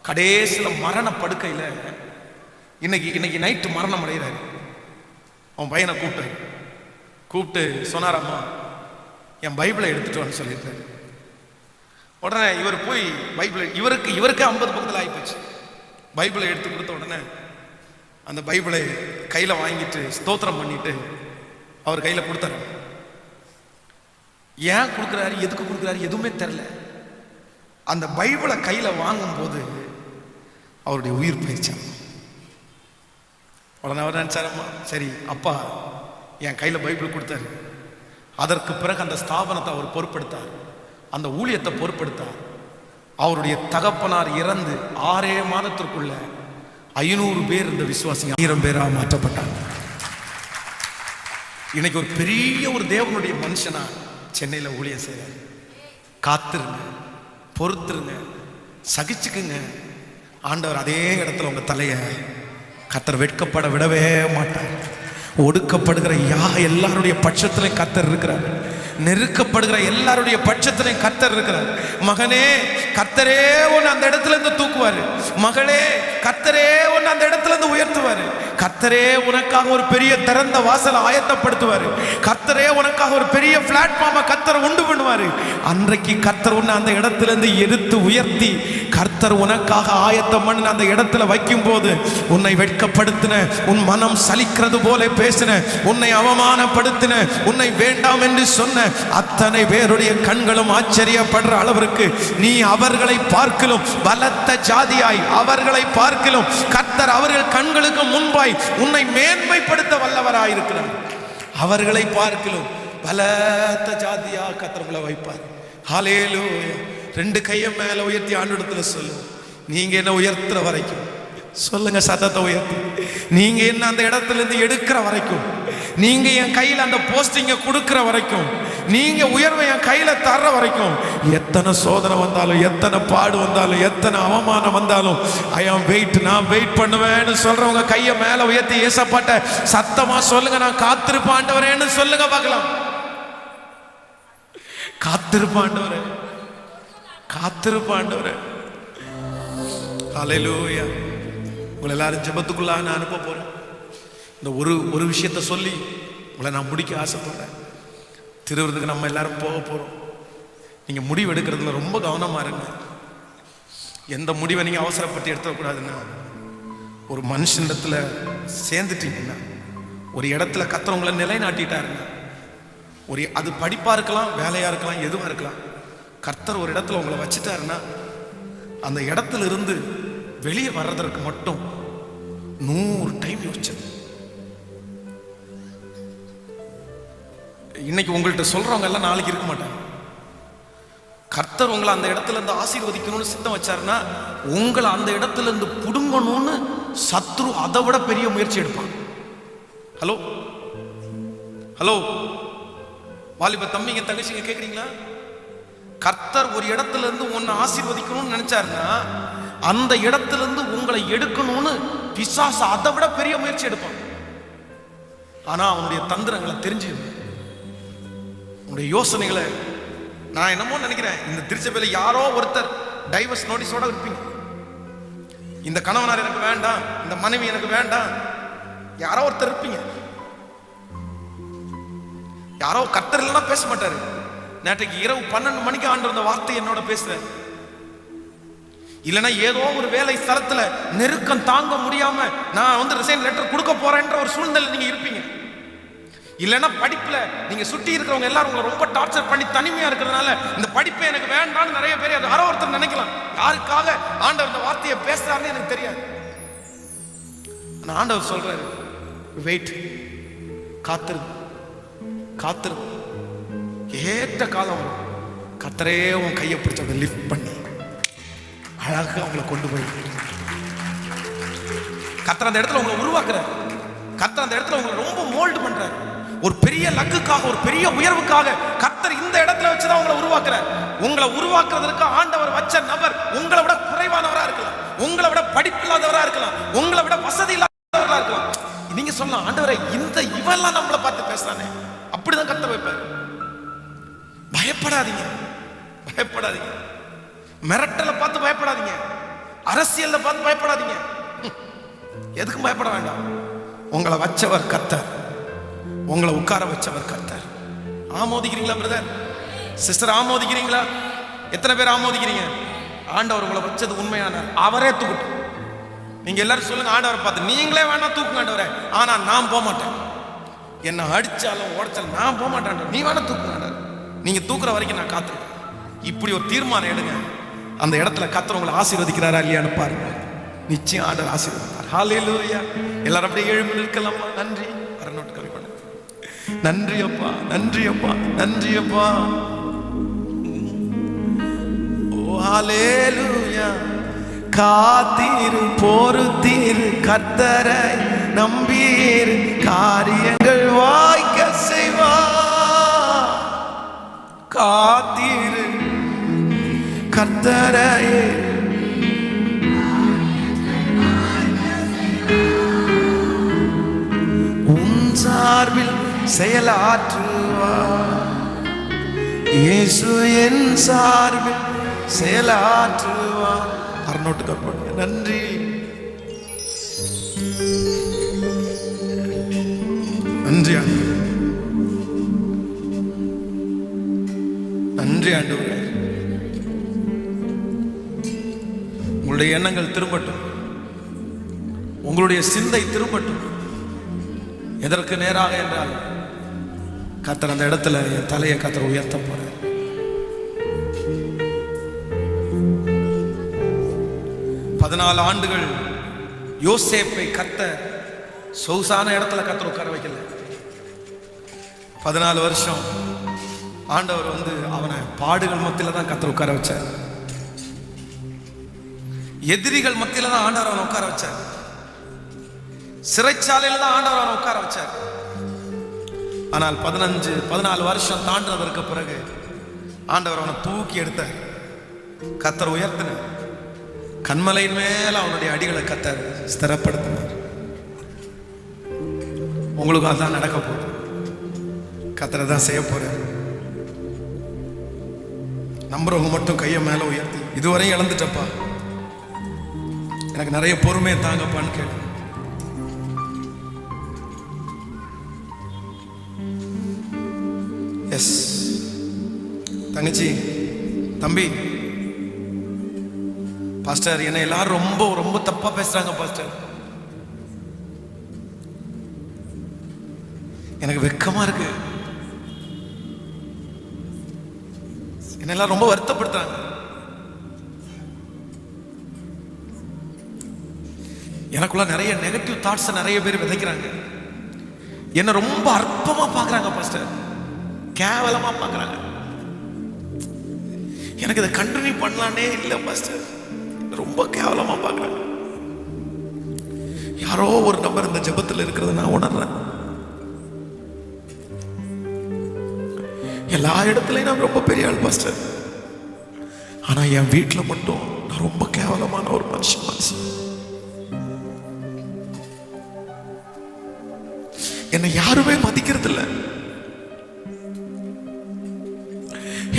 கடைசியில் மரண படுக்கையில் இன்னைக்கு நைட்டு மரணம் அடைகிறாரு. அவன் பையனை கூப்பிட்டு சொன்னாராம்மா, என் பைபிளை எடுத்துட்டு வான்னு சொல்லியிருக்காரு. உடனே இவர் போய் பைபிள் இவருக்கு 50 பக்கத்தில் ஆகிப்போச்சு. பைபிளை எடுத்து கொடுத்த உடனே அந்த பைபிளை கையில் வாங்கிட்டு ஸ்தோத்திரம் பண்ணிட்டு அவர் கையில் கொடுத்தாரு. ஏன் கொடுக்குறாரு, எதுக்கு கொடுக்குறாரு எதுவுமே தெரில. அந்த பைபிளை கையில் வாங்கும் போது அவருடைய உயிர் போயிடுச்சான். உடனே அவர் நினைச்சாரம்மா, சரி அப்பா என் கையில் பைபிள் கொடுத்தாரு. அதற்கு பிறகு அந்த ஸ்தாபனத்தை அவர் பொறுப்பெடுத்தார், அந்த ஊழியத்தை பொறுப்பெடுத்தார். அவருடைய தகப்பனார் இறந்து 6 மாதத்திற்குள்ள 500 பேர் இந்த விசுவாசி 1000 பேராக மாற்றப்பட்டாங்க. இன்னைக்கு ஒரு பெரிய ஒரு தேவனுடைய மனுஷனா சென்னையில் ஊழியம் செய்றாரு. காத்துருங்க, பொறுத்துருங்க, சகிச்சுக்குங்க. ஆண்டவர் அதே இடத்துல உங்க தலையை கர்த்தர் வெட்கப்பட விடவே மாட்டார். ஒடுக்கப்படுகிற எல்லாருடைய பட்சத்திலையும் கர்த்தர் இருக்கிறார். நெருக்கப்படுகிற எல்லாருடைய பட்சத்திலையும் கர்த்தர் இருக்கிறார். மகனே, கர்த்தரே உன்னை அந்த இடத்துல இருந்து தூக்குவாரு. மகளே, கர்த்தரே உன்னை அந்த இடத்துல இருந்து உயர்த்துவாரு. கர்த்தரே உனக்காக ஒரு பெரிய திறந்த வாசலை ஆயத்தப்படுத்துவாரு. கர்த்தரே உனக்காக ஒரு பெரிய பிளாட்ஃபார்மை கர்த்தர் உண்டு பண்ணுவாரு. அன்றைக்கு கர்த்தர் உன்னை அந்த இடத்துல இருந்து எடுத்து உயர்த்தி கர்த்தர் உனக்காக ஆயத்தம் பண்ண அந்த இடத்துல வைக்கும் போது உன்னை வெட்கப்படுத்தின, உன் மனம் சலிக்கிறது போல பேசின, உன்னை அவமானப்படுத்தின, உன்னை வேண்டாம் என்று சொன்ன அத்தனை பேருடைய கண்களும் ஆச்சரியப்படுற அளவிற்கு நீ அவர்களை பார்க்கிலும் பலத்த ஜாதியாய், அவர்களை பார்க்கிலும் கர்த்தர் அவர்கள் கண்களுக்கு முன்பாய் உன்னை மேன்மைப்படுத்த வல்லவராயிருக்கிறார். அவர்களை பார்க்கிலும் பலத்த ஜாதியா கர்த்தர் உங்களை வைப்பார். ஹல்லேலூயா. 2 கையை மேல உயர்த்தி ஆண்டவரிடத்துல சொல்லு, நீங்க என்ன உயர்த்துற வரைக்கும் சொல்லுங்க, சத்தத்தை உயர்த்தி, நீங்க என்ன அந்த இடத்துல இருந்து எடுக்கிற வரைக்கும், நீங்க என் கையில் அந்த போஸ்டிங்க கொடுக்கிற வரைக்கும், நீங்க உயர்வை என் கையில தர்ற வரைக்கும், எத்தனை சோதனை வந்தாலும், எத்தனை பாடு வந்தாலும், எத்தனை அவமானம் வந்தாலும், ஐ ஆம் வெயிட், நான் வெயிட் பண்ணுவேன்னு சொல்றவங்க கையை மேல உயர்த்தி ஏசப்பட்ட சத்தமா சொல்லுங்க, நான் காத்திருப்பாண்டவரேன்னு சொல்லுங்க பார்க்கலாம். காத்திருப்பாண்டவரே, காத்திருப்பாண்டவரே. ஹல்லேலூயா. உங்களை எல்லாரும் ஜெபத்துக்குள்ள நான் அனுப்ப போறேன். இந்த ஒரு விஷயத்தை சொல்லி உங்களை நான் முடிக்க ஆசைப்படுறேன். திருவிருந்துக்கு நம்ம எல்லாரும் போக போறோம். நீங்க முடிவு எடுக்கிறதுல ரொம்ப கவனமா இருங்க. எந்த முடிவை நீங்க அவசரப்பட்டு எடுத்துக்கூடாதுன்னா, ஒரு மனுஷனிடத்துல சேர்ந்துட்டீங்கன்னா, ஒரு இடத்துல கர்த்தர் நிலைநாட்டிட்டாருங்க, அது படிப்பா இருக்கலாம், வேலையா இருக்கலாம், எதுவா இருக்கலாம், கர்த்தர் ஒரு இடத்துல உங்களை வச்சுட்டாருன்னா அந்த இடத்துல இருந்து வெளியே வர்றதற்கு மட்டும் 100 டைம் யோசிச்சது. இன்னைக்கு உங்கள்கிட்ட சொல்றவங்க எல்லாம் நாளைக்கு இருக்க மாட்டாங்க. கர்த்தர் உங்களை அந்த இடத்துல இருந்து ஆசீர்வதிக்கணும்னு சித்தம் வச்சாருன்னா, உங்களை அந்த இடத்துல இருந்து புடுங்கணும்னு சத்ரு அதை விட பெரிய முயற்சி எடுப்பான். ஹலோ ஹலோ வாலிப தம்பிங்க, தங்கச்சிங்க, கேட்குறீங்களா? கர்த்தர் ஒரு இடத்துல இருந்து உன்னை ஆசீர்வதிக்கணும்னு நினைச்சாருன்னா, அந்த இடத்துல இருந்து உங்களை எடுக்கணும்னு பிசாசு அதை விட பெரிய முயற்சி எடுப்பான். ஆனா அவனுடைய தந்திரங்களை தெரிஞ்சு, உன்னுடைய யோசனைகளை, நான் என்னமோ நினைக்கிறேன், இந்த திருச்சபையில யாரோ ஒருத்தர் டைவர்ஸ் நோட்டீஸோட இருப்பீங்க. இந்த கணவனார் எனக்கு வேண்டாம், இந்த மனைவி எனக்கு வேண்டாம், யாரோ ஒருத்தர் இருப்பீங்க. யாரோ கர்த்தர் இல்லைன்னா பேச மாட்டாரு. நேற்றைக்கு இரவு 12 மணிக்கு ஆண்டவர் அந்த வார்த்தை என்னோட பேசுற, இல்லைன்னா ஏதோ ஒரு வேலை ஸ்தலத்துல நெருக்கம் தாங்க முடியாம நான் ரிசைன் லெட்டர் கொடுக்க போறேன்ற ஒரு சூழ்நிலை நீங்க இருப்பீங்க. இல்லைன்னா படிப்புல நீங்க சுற்றி இருக்கிறவங்க எல்லாரும் உங்களை ரொம்ப டார்ச்சர் பண்ணி தனிமையா இருக்கிறதுனால இந்த படிப்பை எனக்கு வேண்டாம்னு நிறைய பேர் யாரோ ஒருத்தர் நினைக்கலாம். யாருக்காக ஆண்டவர் இந்த வார்த்தையை பேசுறாருன்னு எனக்கு தெரியாது. ஆண்டவர் சொல்றாரு, வெயிட், காத்திரு, காத்திரு, ஏற்ற காலம் வரும். கர்த்தரே உன் கையை பிடிச்ச லிஃப்ட் பண்ணி அழகா அவங்களை கொண்டு போய் கர்த்தர் அந்த இடத்துல உங்களை உருவாக்குறாரு. கர்த்தர் அந்த இடத்துல உங்களை ரொம்ப மோல்டு பண்றாரு. ஒரு பெரிய லக்குக்காக, ஒரு பெரிய உயர்வுக்காக கர்த்தர் இந்த இடத்துல வச்சுதான் உங்களை உருவாக்குறார். உங்களை உருவாக்குறதுக்கு ஆண்டவர் வச்ச நபர் உங்களை விட குறைவானவரா இருக்கலாம், உங்களை விட படிப்பு இல்லாதவரா இருக்கலாம், உங்களை விட வசதி இல்லாதவரா இருக்கலாம். நீங்க சொல்லலாம், ஆண்டவரை இந்த இவெல்லாம் நம்மளை பார்த்து பேசுறானே, அப்படிதான் கர்த்தர் வைப்பார். பயப்படாதீங்க, பயப்படாதீங்க. மிரட்டலை பார்த்து பயப்படாதீங்க, அரசியலை பார்த்து பயப்படாதீங்க, எதுக்கும் பயப்பட வேண்டாம். உங்களை வச்சவர் கர்த்தர், உங்களை உட்கார வச்சவர் கர்த்தர். ஆமோதிக்கிறீங்களா பிரதர், சிஸ்டர்? ஆமோதிக்கிறீங்களா? எத்தனை பேர் ஆமோதிக்கிறீங்க? ஆண்டவர் உங்களை வச்சது உண்மையான அவரே தூக்கட்டும். நீங்க எல்லாரும் சொல்லுங்க, ஆண்டவரை பார்த்து நீங்களே வேணா தூக்குங்க ஆண்டவரே, ஆனா நான் போக மாட்டேன். என்ன அடிச்சாலும் உடைச்சாலும் நான் போக மாட்டேன், நீ வேணா தூக்குங்க ஆண்டவர், நீங்க தூக்குற வரைக்கும் நான் காத்திருக்கேன். இப்படி ஒரு தீர்மானம் எடுங்க. அந்த இடத்துல கர்த்தர் உங்களை ஆசீர்வதிக்கிறாரா இல்லையான்னு பாருங்க. நிச்சயம் ஆண்டவர் ஆசீர்வதிப்பார். ஹல்லேலூயா. எல்லாரும் அப்படியே எழும்பி நிற்கலாமா? நன்றி. அரநோட்டு கவி பண்ண நன்றி அப்பா, நன்றி அப்பா, நன்றி அப்பா. ஓ ஹல்லேலூயா. காத்தீரு பொறுத்தீரு கர்த்தரை நம்பீரு, காரியங்கள் வாய்க்க செய்வார். காத்தீரு கர்த்தரை உன் சார்பில் செயலாற்றுவார். இயேசு என் சார்பில் செயலாற்றுவார். அறுநூட்டு கற்பனை. நன்றி. நன்றி ஆண்டவரே, நன்றி ஆண்டவரே. உங்களுடைய எண்ணங்கள் திரும்பட்டும், உங்களுடைய சிந்தை திரும்பட்டும். எதற்கு நேராக என்றால் கர்த்தர் அந்த இடத்துல என் தலையை கர்த்தர் உயர்த்த போறார். பதினாலு ஆண்டுகள் யோசேப்பை கர்த்தர் சொகுசான இடத்துல கர்த்தர் உட்கார வைக்கல. 14 வருஷம் ஆண்டவர் அவனை பாடுகள் மத்தியில தான் கர்த்தர் உட்கார வச்சார். எதிரிகள் மத்தியில தான் ஆண்டவர் அவனை உட்கார வச்சார். சிறைச்சாலையில தான் ஆண்டவர் அவனை உட்கார வச்சார். ஆனால் 14 வருஷம் தாண்டினதற்கு பிறகு ஆண்டவர் அவனை தூக்கி எடுத்தார். கர்த்தர் உயர்த்தினார். கண்மலையின் மேல அவனுடைய அடிகளை கர்த்தர் ஸ்திரப்படுத்தினார். உங்களுக்கு அதான் நடக்க போகுது. கர்த்தர் தான் செய்ய போறார். நம்புறவங்க மட்டும் கையை மேல உயர்த்தி, இதுவரையும் இழந்துட்டப்பா, எனக்கு நிறைய பொறுமையை தாங்கப்பான்னு கேளு. எஸ் தங்கச்சி, தம்பி, பாஸ்டர் என்ன எல்லாரும் ரொம்ப ரொம்ப தப்பா பேசுறாங்க பாஸ்டர், எனக்கு வெக்கமா இருக்கு, என்ன எல்லாம் ரொம்ப வருத்தப்படுத்துறாங்க. எனக்குள்ள நிறைய நெகட்டிவ் தாட்ஸ் நிறைய பேர் விதைக்கிறாங்க. என்ன ரொம்ப அற்பமா பாக்குறாங்க பாஸ்டர், கேவலமா பாக்குறாங்க. எனக்கு இதை கண்டினியூ பண்ணலானே இல்லை பாஸ்டர், ரொம்ப கேவலமா பாக்குறாங்க. யாரோ ஒரு நபர் இந்த ஜெபத்தில் இருக்கிறது நான் உணர்றேன். எல்லா இடத்துலயும் நான் ரொம்ப பெரிய ஆள் பாஸ்டர், ஆனா என் வீட்டுல மட்டும் நான் ரொம்ப கேவலமான ஒரு மனுஷன். என்னை யாருமே மதிக்கிறது இல்லை.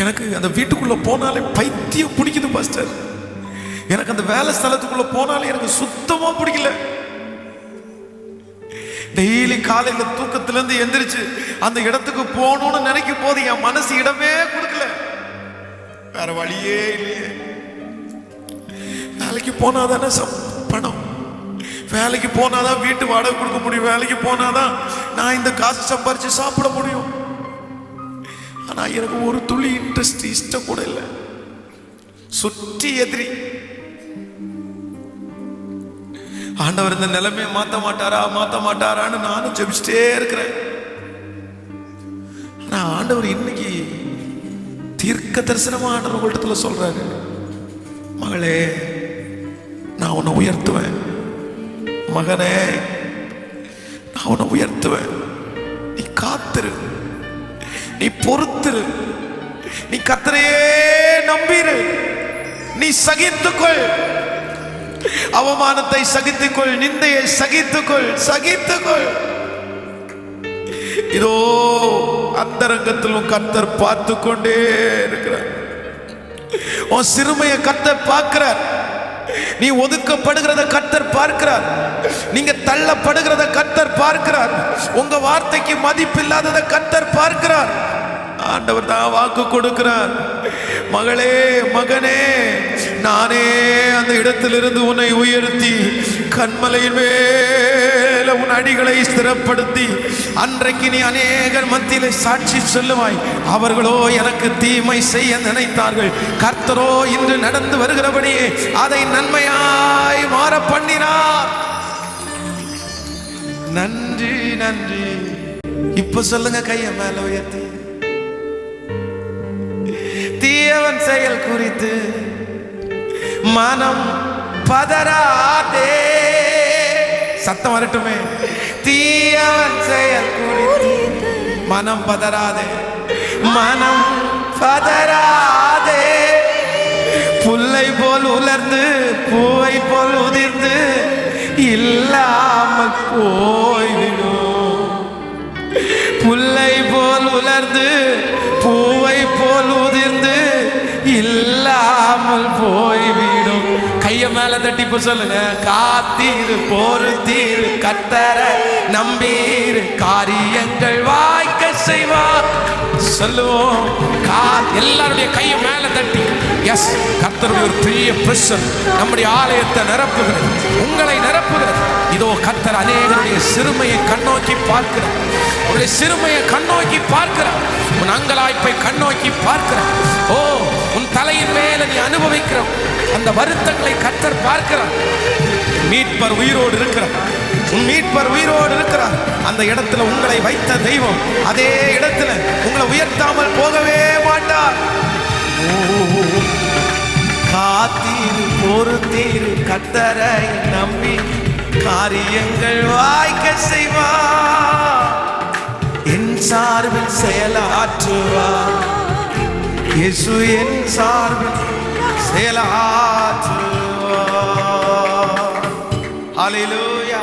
எனக்கு அந்த வீட்டுக்குள்ள போனாலே பைத்தியம் பிடிக்குது பாஸ்டர். எனக்கு அந்த வேலை ஸ்தலத்துக்குள்ள போனாலே எனக்கு சுத்தமா பிடிக்கல. டெய்லி காலையில தூக்கத்திலிருந்து எந்திரிச்சு அந்த இடத்துக்கு போகணும்னு நினைக்கும் போது என் மனசு இடமே கொடுக்கல. வேற வழியே இல்லையே. வேலைக்கு போனாதானே பணம், வேலைக்கு போனாதான் வீட்டு வாடகை கொடுக்க முடியும், வேலைக்கு போனாதான் நான் இந்த காசு சம்பாரிச்சு சாப்பிட முடியும். ஆனா எனக்கு ஒரு துளி இன்ட்ரெஸ்ட், இஷ்டம் கூட இல்லை. சுற்றி எதிரி. ஆண்டவர் இந்த நிலைமையை மாத்த மாட்டாரான்னு நானும் ஜெபிச்சுட்டே இருக்கிறேன். ஆனா ஆண்டவர் இன்னைக்கு தீர்க்க தரிசனமா ஆண்டவர் உங்களிடத்துல சொல்றாரு, மகளே நான் உன்னை உயர்த்துவேன், மகனே நான் உன்னை உயர்த்துவேன், நீ காத்திரு, நீ பொறுத்திரு, நீ கர்த்தரையே நம்பிரு, நீ சகித்துக்கொள், அவமானத்தை சகித்துக்கொள், நிந்தையை சகித்துக்கொள். இதோ அந்தரங்கத்திலும் கர்த்தர் பார்த்து கொண்டே இருக்கிறார். உன் சிறுமையை கர்த்தர் பார்க்கிறார். நீ ஒதுக்கப்படுகிறத கர்த்தர் பார்க்கிறார். நீங்க தள்ளப்படுகிறத கர்த்தர் பார்க்கிறார். உங்க வார்த்தைக்கு மதிப்பில்லாததை கர்த்தர் பார்க்கிறார். ஆண்டவர் தான் வாக்கு கொடுக்கிறார். மகளே, மகனே, நானே அந்த இடத்திலிருந்து உன்னை உயர்த்தி கண்மலையின் மேல உன் அடிகளை ஸ்திரப்படுத்தி அன்றைக்கு நீ அநேகர் மத்தியிலே சாட்சி சொல்லுவாய். அவர்களோ எனக்கு தீமை செய்ய நினைத்தார்கள், கர்த்தரோ இன்று நடந்து வருகிறபடியே அதை நன்மையாய் மாற பண்ணினார். நன்றி, நன்றி. இப்ப சொல்லுங்க, கைய மேல உயர்த்தி. தீயவன் செயல் குறித்து மனம் பதறாதே. சத்தம் வரட்டுமே. தீயவன் செயல் குறித்து மனம் பதறாதே, மனம் பதறாதே. புல்லை போல் உலர்ந்து பூவை போல் உதிர்ந்து இல்லாமல் போய்விடும். புல்லை போல் உலர்ந்து பூவை போல் உதிர்ந்து இல்லாமல் போய்விடும். கைய மேல தட்டி சொல்லுங்க. காத்தீரு பொறுத்தீரு கர்த்தரை நம்பீரு காரியங்கள் வாய்க்க செய்வார். சொல்லுவோம். எல்லாருடைய கைய மேல தட்டி. எஸ், கர்த்தருடைய ஒரு பெரிய பிரசன் நம்முடைய ஆலயத்தை நிரப்புகிறது, உங்களை நிரப்புகிறது. இதோ கர்த்தர் அநேகருடைய சிறுமையை கண்ணோக்கி பார்க்கிறார். உங்களுடைய சிறுமையை கண்ணோக்கி பார்க்கிறார். உன் அங்கலாய்ப்பை கண்ணோக்கி பார்க்கிறார். ஓ, உன் தலையின் மேல நீ அனுபவிக்கிற அந்த வருத்தங்களை கர்த்தர் பார்க்கிறார். மீட்பர் உயிரோடு இருக்கிறார். உன் மீட்பர் உயிரோடு இருக்கிறார். அந்த இடத்துல உங்களை வைத்த தெய்வம் அதே இடத்துல உங்களை உயர்த்தாமல் போகவே மாட்டார். காத்தீரு பொறுத்தீரு கர்த்தரை நம்பி காரியங்கள் வாய்க்க செய்வார். என் சார்பில் செயலாற்றுவார். இயேசு என் சார்பில் செயலாற்றுவார். ஹல்லேலூயா.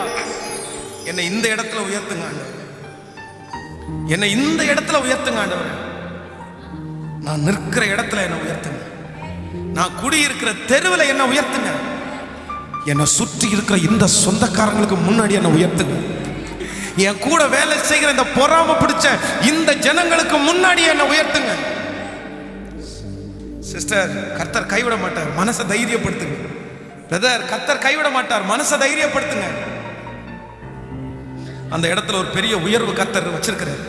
என்னை இந்த இடத்துல உயர்த்துங்க ஆண்டவரே. என்னை இந்த இடத்துல உயர்த்துங்க ஆண்டவரே. நான் நிற்கிற இடத்துல என்னை உயர்த்துங்க. நான் குடியிருக்கிற தெருவில் என்னை உயர்த்துங்க. என்னை சுற்றி இருக்கிற இந்த சொந்தக்காரங்களுக்கு முன்னாடி என்னை உயர்த்துங்க. என் கூட வேலை செய்கிற இந்த பொறாம பிடிச்ச இந்த ஜனங்களுக்கு முன்னாடி என்னை உயர்த்துங்க. சிஸ்டர், கர்த்தர் கைவிட மாட்டார், மனசை தைரியப்படுத்துங்க. பிரதர், கர்த்தர் கைவிட மாட்டார், மனசை தைரியப்படுத்துங்க. அந்த இடத்துல ஒரு பெரிய உயர்வு கர்த்தர் வச்சிருக்கிறார்.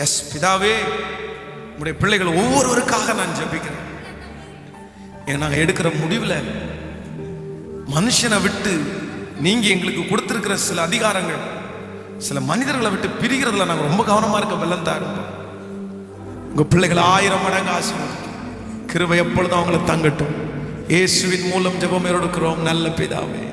எஸ் பிதாவே, உங்களுடைய பிள்ளைகள் ஒவ்வொருவருக்காக நான் ஜெபிக்கிறேன். நாங்கள் எடுக்கிற முடிவில் மனுஷனை விட்டு நீங்க எங்களுக்கு கொடுத்திருக்கிற சில அதிகாரங்கள் சில மனிதர்களை விட்டு பிரிகிறதுல நாங்கள் ரொம்ப கவனமா இருக்க வெள்ளம் தாருங்க. உங்க பிள்ளைகள் 1000 மடங்கு ஆசீர்வதிக்கும். கிருபை எப்பொழுதும் அவங்களை தங்கட்டும். இயேசுவின் மூலம் ஜெபம் எடுக்கிறோம் நல்ல பிதாவே.